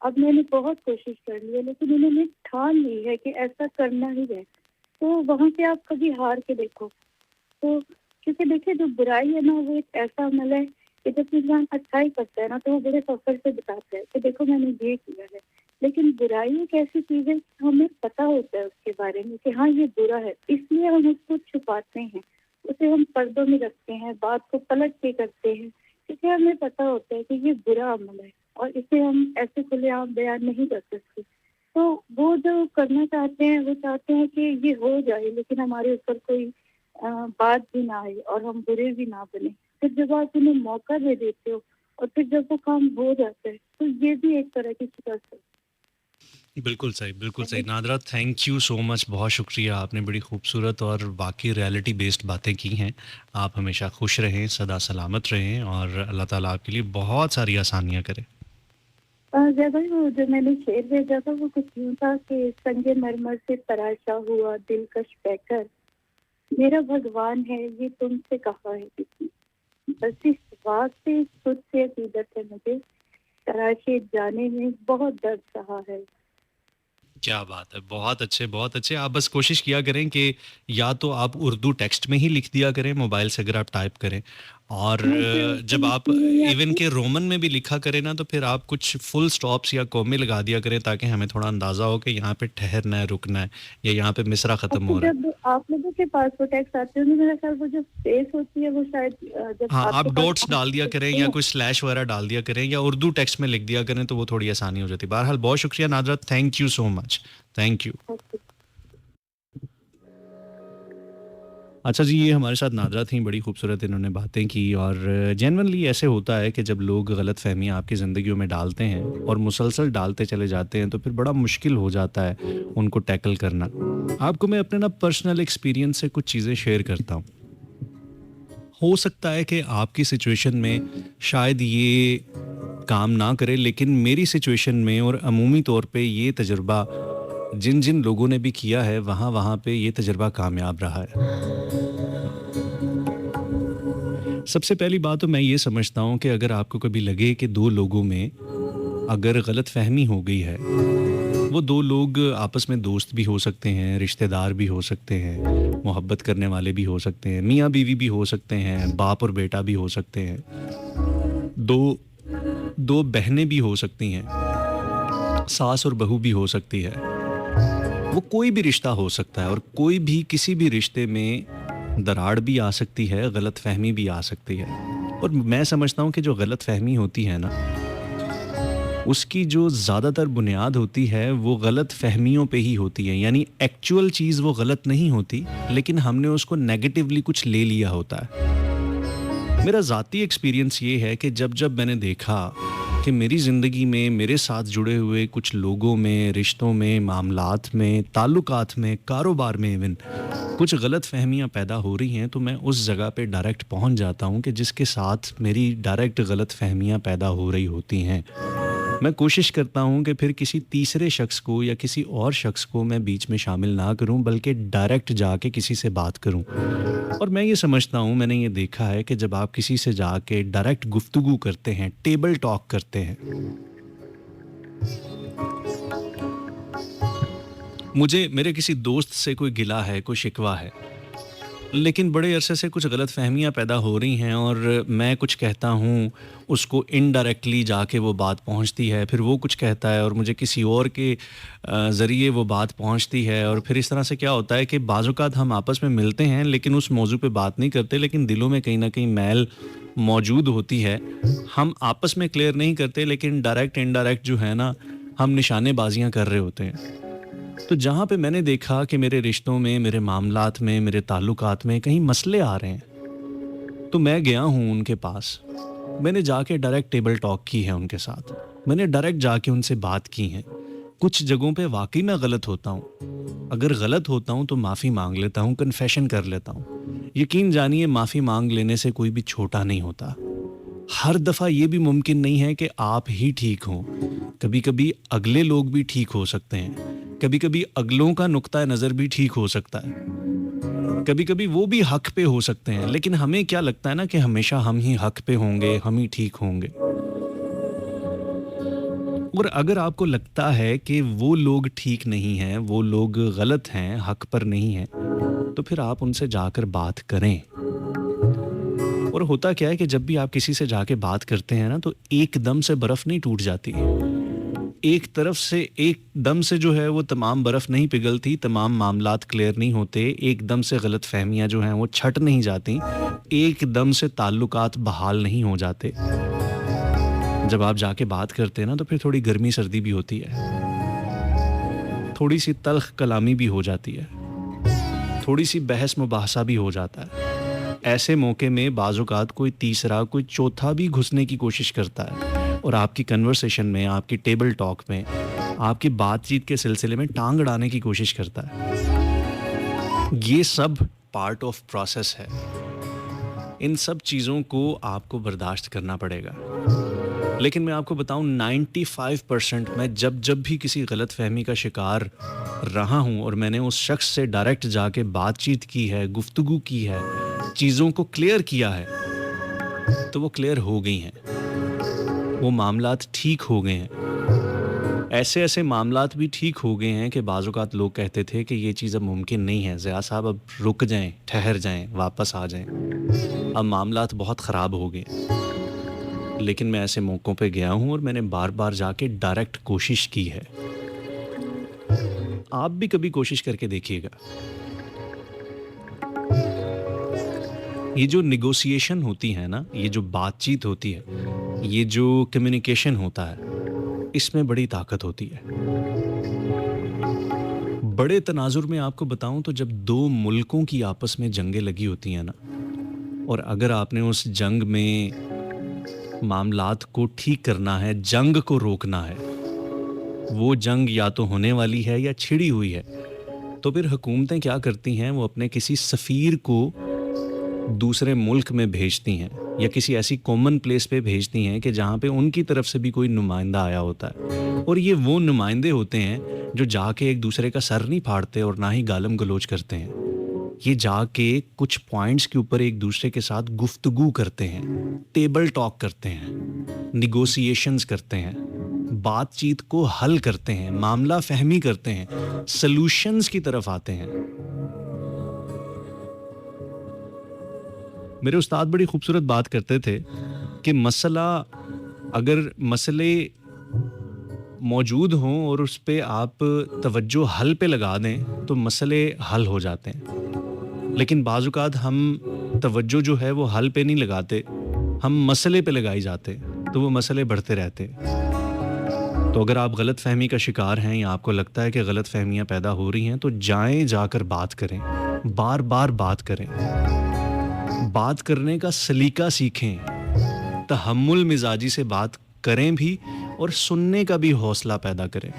अब मैंने बहुत कोशिश कर ली है लेकिन उन्होंने ठान ली है कि ऐसा करना ही है, तो वहाँ पे आप कभी हार के देखो। तो क्योंकि देखिए जो बुराई है ना वो एक ऐसा अमल है कि जब इंसान अच्छाई करता है ना तो वो बड़े फख्र से बताता है कि देखो मैंने ये किया है। लेकिन बुराई एक ऐसी चीज़ है कि हमें पता होता है उसके बारे में कि हाँ ये बुरा है, इसलिए हम उसको छुपाते हैं, उसे हम पर्दों में रखते हैं, बात को पलट के करते हैं, क्योंकि हमें पता होता है कि ये बुरा अमल है और इसे हम ऐसे खुलेआम बयान नहीं कर सकते। तो वो जो करना चाहते हैं वो चाहते हैं कि ये हो जाए लेकिन हमारे ऊपर कोई बात भी ना आई और हम बुरे भी ना बने। फिर जब आप उन्हें मौका दे देते हो और फिर जब वो काम हो जाता है तो ये भी एक तरह की शिकस्त है। बिल्कुल सही, बिल्कुल सही। NADRA, thank you so much, बहुत शुक्रिया। आपने बड़ी खूबसूरत और वाक़ई रियलिटी बेस्ड बातें की हैं। आप हमेशा खुश रहें, सदा सलामत रहें और अल्लाह ताला आपके लिए बहुत सारी आसानियाँ करे। जब वो जो मैंने शेर भेजा था वो कुछ यूं था कि संगे मरमर से तराशा हुआ दिलकश पैकर, मेरा भगवान है ये तुमसे कहा है किसी, बस इस बात से खुद से अकीदत है मुझे, तराशे जाने में बहुत दर्द सहा है। क्या बात है, बहुत अच्छे, बहुत अच्छे। आप बस कोशिश किया करें कि या तो आप उर्दू टेक्स्ट में ही लिख दिया करें मोबाइल से अगर आप टाइप करें, और जब आप इवन के रोमन में भी लिखा करें ना तो फिर आप कुछ फुल स्टॉप्स या कॉमे लगा दिया करें ताकि हमें थोड़ा अंदाज़ा हो कि यहाँ पे ठहरना है, रुकना है, या यहाँ पे मिसरा ख़त्म हो रहा है। जब आप लोगों के पास वो टेक्स्ट आते हैं मेरा ख्याल वो जो स्पेस होती है वो शायद जब हाँ, आपके आप पास डॉट्स डाल दिया करें या कोई स्लैश वगैरह डाल दिया करें या उर्दू टेक्स्ट में लिख दिया करें तो वो थोड़ी आसानी हो जाती है। बहरहाल बहुत शुक्रिया NADRA, thank you so much, thank you. अच्छा जी, ये हमारे साथ नादरा थी, बड़ी खूबसूरत इन्होंने बातें की। और जेन्युइनली ऐसे होता है कि जब लोग गलत फहमियाँ आपकी ज़िंदगियों में डालते हैं और मुसलसल डालते चले जाते हैं तो फिर बड़ा मुश्किल हो जाता है उनको टैकल करना। आपको मैं अपने ना पर्सनल एक्सपीरियंस से कुछ चीज़ें शेयर करता हूँ। हो सकता है कि आपकी सिचुएशन में शायद ये काम ना करे, लेकिन मेरी सिचुएशन में और अमूमी तौर पे ये तजुर्बा जिन जिन लोगों ने भी किया है वहाँ पे ये तजुर्बा कामयाब रहा है। सबसे पहली बात तो मैं ये समझता हूँ कि अगर आपको कभी लगे कि दो लोगों में अगर गलत फहमी हो गई है, वो दो लोग आपस में दोस्त भी हो सकते हैं, रिश्तेदार भी हो सकते हैं, मोहब्बत करने वाले भी हो सकते हैं, मियाँ बीवी भी हो सकते हैं, बाप और बेटा भी हो सकते हैं, दो बहनें भी हो सकती हैं, सास और बहू भी हो सकती है। वो कोई भी रिश्ता हो सकता है और कोई भी किसी भी रिश्ते में दरार भी आ सकती है, गलत फहमी भी आ सकती है। और मैं समझता हूँ कि जो गलत फहमी होती है ना, उसकी जो ज़्यादातर बुनियाद होती है वो गलत फहमियों पे ही होती है। यानी एक्चुअल चीज़ वो गलत नहीं होती, लेकिन हमने उसको नेगेटिवली कुछ ले लिया होता है। मेरा ज़ाती एक्सपीरियंस ये है कि जब जब मैंने देखा कि मेरी ज़िंदगी में मेरे साथ जुड़े हुए कुछ लोगों में, रिश्तों में, मामलात में, ताल्लुकात में, कारोबार में इवन कुछ गलत फहमियाँ पैदा हो रही हैं, तो मैं उस जगह पे डायरेक्ट पहुंच जाता हूं कि जिसके साथ मेरी डायरेक्ट गलत फहमियाँ पैदा हो रही होती हैं। मैं कोशिश करता हूं कि फिर किसी तीसरे शख्स को या किसी और शख्स को मैं बीच में शामिल ना करूं, बल्कि डायरेक्ट जाके किसी से बात करूं। और मैं ये समझता हूं, मैंने ये देखा है कि जब आप किसी से जाके डायरेक्ट गुफ्तगू करते हैं, टेबल टॉक करते हैं, मुझे मेरे किसी दोस्त से कोई गिला है, कोई शिकवा है, लेकिन बड़े अरसे से कुछ गलत फहमियाँ पैदा हो रही हैं और मैं कुछ कहता हूँ, उसको इनडायरेक्टली जाके वो बात पहुँचती है, फिर वो कुछ कहता है और मुझे किसी और के ज़रिए वो बात पहुँचती है। और फिर इस तरह से क्या होता है कि बाज़-औक़ात हम आपस में मिलते हैं लेकिन उस मौजू पे बात नहीं करते, लेकिन दिलों में कहीं ना कहीं मैल मौजूद होती है। हम आपस में क्लियर नहीं करते, लेकिन डायरेक्ट इनडायरेक्ट जो है ना, हम निशानेबाजियाँ कर रहे होते हैं। तो जहाँ पे मैंने देखा कि मेरे रिश्तों में, मेरे मामलात में, मेरे ताल्लुकात में कहीं मसले आ रहे हैं, तो मैं गया हूँ उनके पास। मैंने जाके डायरेक्ट टेबल टॉक की है उनके साथ, मैंने डायरेक्ट जाके उनसे बात की है। कुछ जगहों पे वाकई मैं गलत होता हूँ, अगर गलत होता हूँ तो माफ़ी मांग लेता हूँ, कन्फेशन कर लेता हूँ। यकीन जानिए, माफ़ी मांग लेने से कोई भी छोटा नहीं होता। हर दफ़ा ये भी मुमकिन नहीं है कि आप ही ठीक हों, कभी कभी अगले लोग भी ठीक हो सकते हैं, कभी कभी अगलों का नुक्ता नज़र भी ठीक हो सकता है, कभी कभी वो भी हक पे हो सकते हैं, लेकिन हमें क्या लगता है ना कि हमेशा हम ही हक पे होंगे, हम ही ठीक होंगे। और अगर आपको लगता है कि वो लोग ठीक नहीं हैं, वो लोग गलत हैं, हक पर नहीं हैं, तो फिर आप उनसे जाकर बात करें। और होता क्या है कि जब भी आप किसी से जाके बात करते हैं ना, तो एकदम से बर्फ़ नहीं टूट जाती, एक तरफ से एकदम से जो है वो तमाम बर्फ़ नहीं पिघलती, तमाम मामलात क्लियर नहीं होते, एकदम से गलत फहमियाँ जो हैं वो छट नहीं जाती, एकदम से ताल्लुकात बहाल नहीं हो जाते। जब आप जाके बात करते हैं ना, तो फिर थोड़ी गर्मी सर्दी भी होती है, थोड़ी सी तल्ख कलामी भी हो जाती है। थोड़ी सी बहस मुबाहसा भी हो जाता है। ऐसे मौके में बाज़-औक़ात कोई तीसरा, कोई चौथा भी घुसने की कोशिश करता है और आपकी कन्वर्सेशन में, आपकी टेबल टॉक में, आपकी बातचीत के सिलसिले में टांग अड़ाने की कोशिश करता है। ये सब पार्ट ऑफ प्रोसेस है। इन सब चीज़ों को आपको बर्दाश्त करना पड़ेगा। लेकिन मैं आपको बताऊं 95% मैं जब भी किसी गलतफहमी का शिकार रहा हूं और मैंने उस शख्स से डायरेक्ट जाके बातचीत की है, गुफ्तगू की है, चीज़ों को क्लियर किया है, तो वो क्लियर हो गई हैं, वो मामलात ठीक हो गए हैं। ऐसे ऐसे मामलात भी ठीक हो गए हैं कि बाज़ औक़ात लोग कहते थे कि ये चीज़ अब मुमकिन नहीं है, ज़िया साहब अब रुक जाएं, ठहर जाएं, वापस आ जाएं, अब मामलात बहुत ख़राब हो गए। लेकिन मैं ऐसे मौक़ों पे गया हूँ और मैंने बार बार जाके डायरेक्ट कोशिश की है। आप भी कभी कोशिश करके देखिएगा। ये जो निगोसिएशन होती है ना, ये जो बातचीत होती है, ये जो कम्युनिकेशन होता है, इसमें बड़ी ताकत होती है। बड़े तनाजुर में आपको बताऊं तो जब दो मुल्कों की आपस में जंगें लगी होती हैं ना, और अगर आपने उस जंग में मामलात को ठीक करना है, जंग को रोकना है, वो जंग या तो होने वाली है या छिड़ी हुई है, तो फिर हुकूमतें क्या करती हैं, वो अपने किसी सफ़ीर को दूसरे मुल्क में भेजती हैं या किसी ऐसी कॉमन प्लेस पे भेजती हैं कि जहाँ पे उनकी तरफ से भी कोई नुमाइंदा आया होता है। और ये वो नुमाइंदे होते हैं जो जाके एक दूसरे का सर नहीं फाड़ते और ना ही गालम गलोच करते हैं। ये जाके कुछ पॉइंट्स के ऊपर एक दूसरे के साथ गुफ्तगू करते हैं, टेबल टॉक करते हैं, निगोसिएशंस करते हैं, बातचीत को हल करते हैं, मामला फहमी करते हैं, सॉल्यूशंस की तरफ आते हैं। मेरे उस्ताद बड़ी खूबसूरत बात करते थे कि अगर मसले मौजूद हों और उस पे आप तवज्जो हल पे लगा दें तो मसले हल हो जाते हैं। लेकिन बाज़ औक़ात हम तवज्जो जो है वो हल पे नहीं लगाते, हम मसले पे लगाई जाते, तो वो मसले बढ़ते रहते। तो अगर आप गलत फहमी का शिकार हैं या आपको लगता है कि गलत फहमियाँ पैदा हो रही हैं, तो जाकर बात करें, बार बार बात करें, बात करने का सलीका सीखें, तहम्मुल मिजाजी से बात करें भी और सुनने का भी हौसला पैदा करें।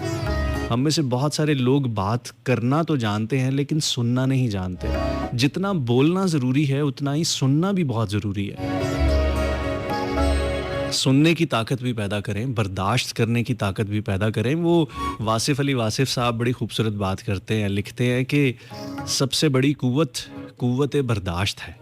हम में से बहुत सारे लोग बात करना तो जानते हैं लेकिन सुनना नहीं जानते। जितना बोलना ज़रूरी है उतना ही सुनना भी बहुत ज़रूरी है। सुनने की ताकत भी पैदा करें, बर्दाश्त करने की ताकत भी पैदा करें। वो वासिफ़ अली वासिफ़ साहब बड़ी खूबसूरत बात करते हैं, लिखते हैं कि सबसे बड़ी कुव्वत बर्दाश्त है।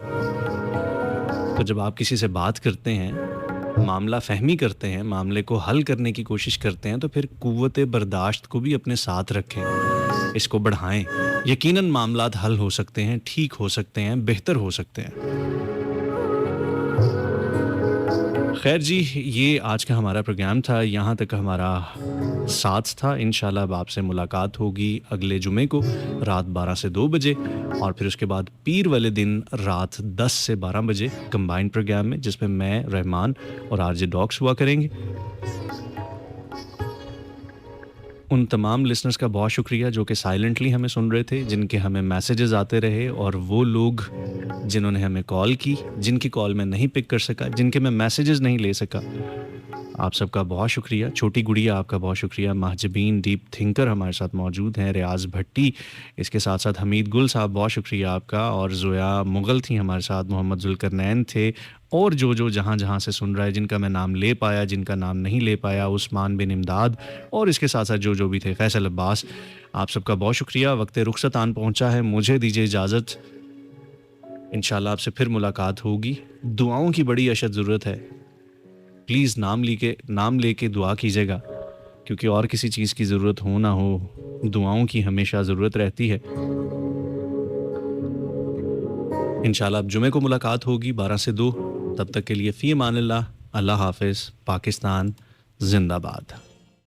तो जब आप किसी से बात करते हैं, मामला फहमी करते हैं, मामले को हल करने की कोशिश करते हैं, तो फिर कुव्वत बर्दाश्त को भी अपने साथ रखें, इसको बढ़ाएं। यकीनन मामलात हल हो सकते हैं, ठीक हो सकते हैं, बेहतर हो सकते हैं। खैर जी, ये आज का हमारा प्रोग्राम था, यहाँ तक हमारा साथ था। इंशाल्लाह अब आपसे मुलाकात होगी अगले जुमे को रात 12 से 2 बजे और फिर उसके बाद पीर वाले दिन रात 10 से 12 बजे कंबाइंड प्रोग्राम में, जिसमें मैं, रहमान और आरजे डॉक्स हुआ करेंगे। उन तमाम लिसनर्स का बहुत शुक्रिया जो कि साइलेंटली हमें सुन रहे थे, जिनके हमें मैसेजेस आते रहे, और वो लोग जिन्होंने हमें कॉल की, जिनकी कॉल मैं नहीं पिक कर सका, जिनके मैं मैसेजेस नहीं ले सका, आप सबका बहुत शुक्रिया। छोटी गुड़िया आपका बहुत शुक्रिया। महजबीन डीप थिंकर हमारे साथ मौजूद हैं, रियाज भट्टी, इसके साथ साथ हमीद गुल साहब बहुत शुक्रिया आपका, और ज़ोया मुग़ल थी हमारे साथ, मोहम्मद ज़ुल्करनैन थे, और जो जहाँ से सुन रहा है, जिनका मैं नाम ले पाया, जिनका नाम नहीं ले पाया, उस्मान बिन इमदाद, और इसके साथ साथ जो भी थे, फैसल अब्बास, आप सबका बहुत शुक्रिया। वक्त रुखसत आन पहुँचा है, मुझे दीजिए इजाज़त। इंशाल्लाह आपसे फिर मुलाकात होगी। दुआओं की बड़ी अशद ज़रूरत है। प्लीज़ नाम लेके दुआ कीजिएगा, क्योंकि और किसी चीज़ की ज़रूरत हो ना हो, दुआओं की हमेशा ज़रूरत रहती है। इंशाल्लाह अब जुमे को मुलाकात होगी 12 से 2। तब तक के लिए फ़ी अमानिल्लाह, अल्लाह हाफ़िज़, पाकिस्तान जिंदाबाद।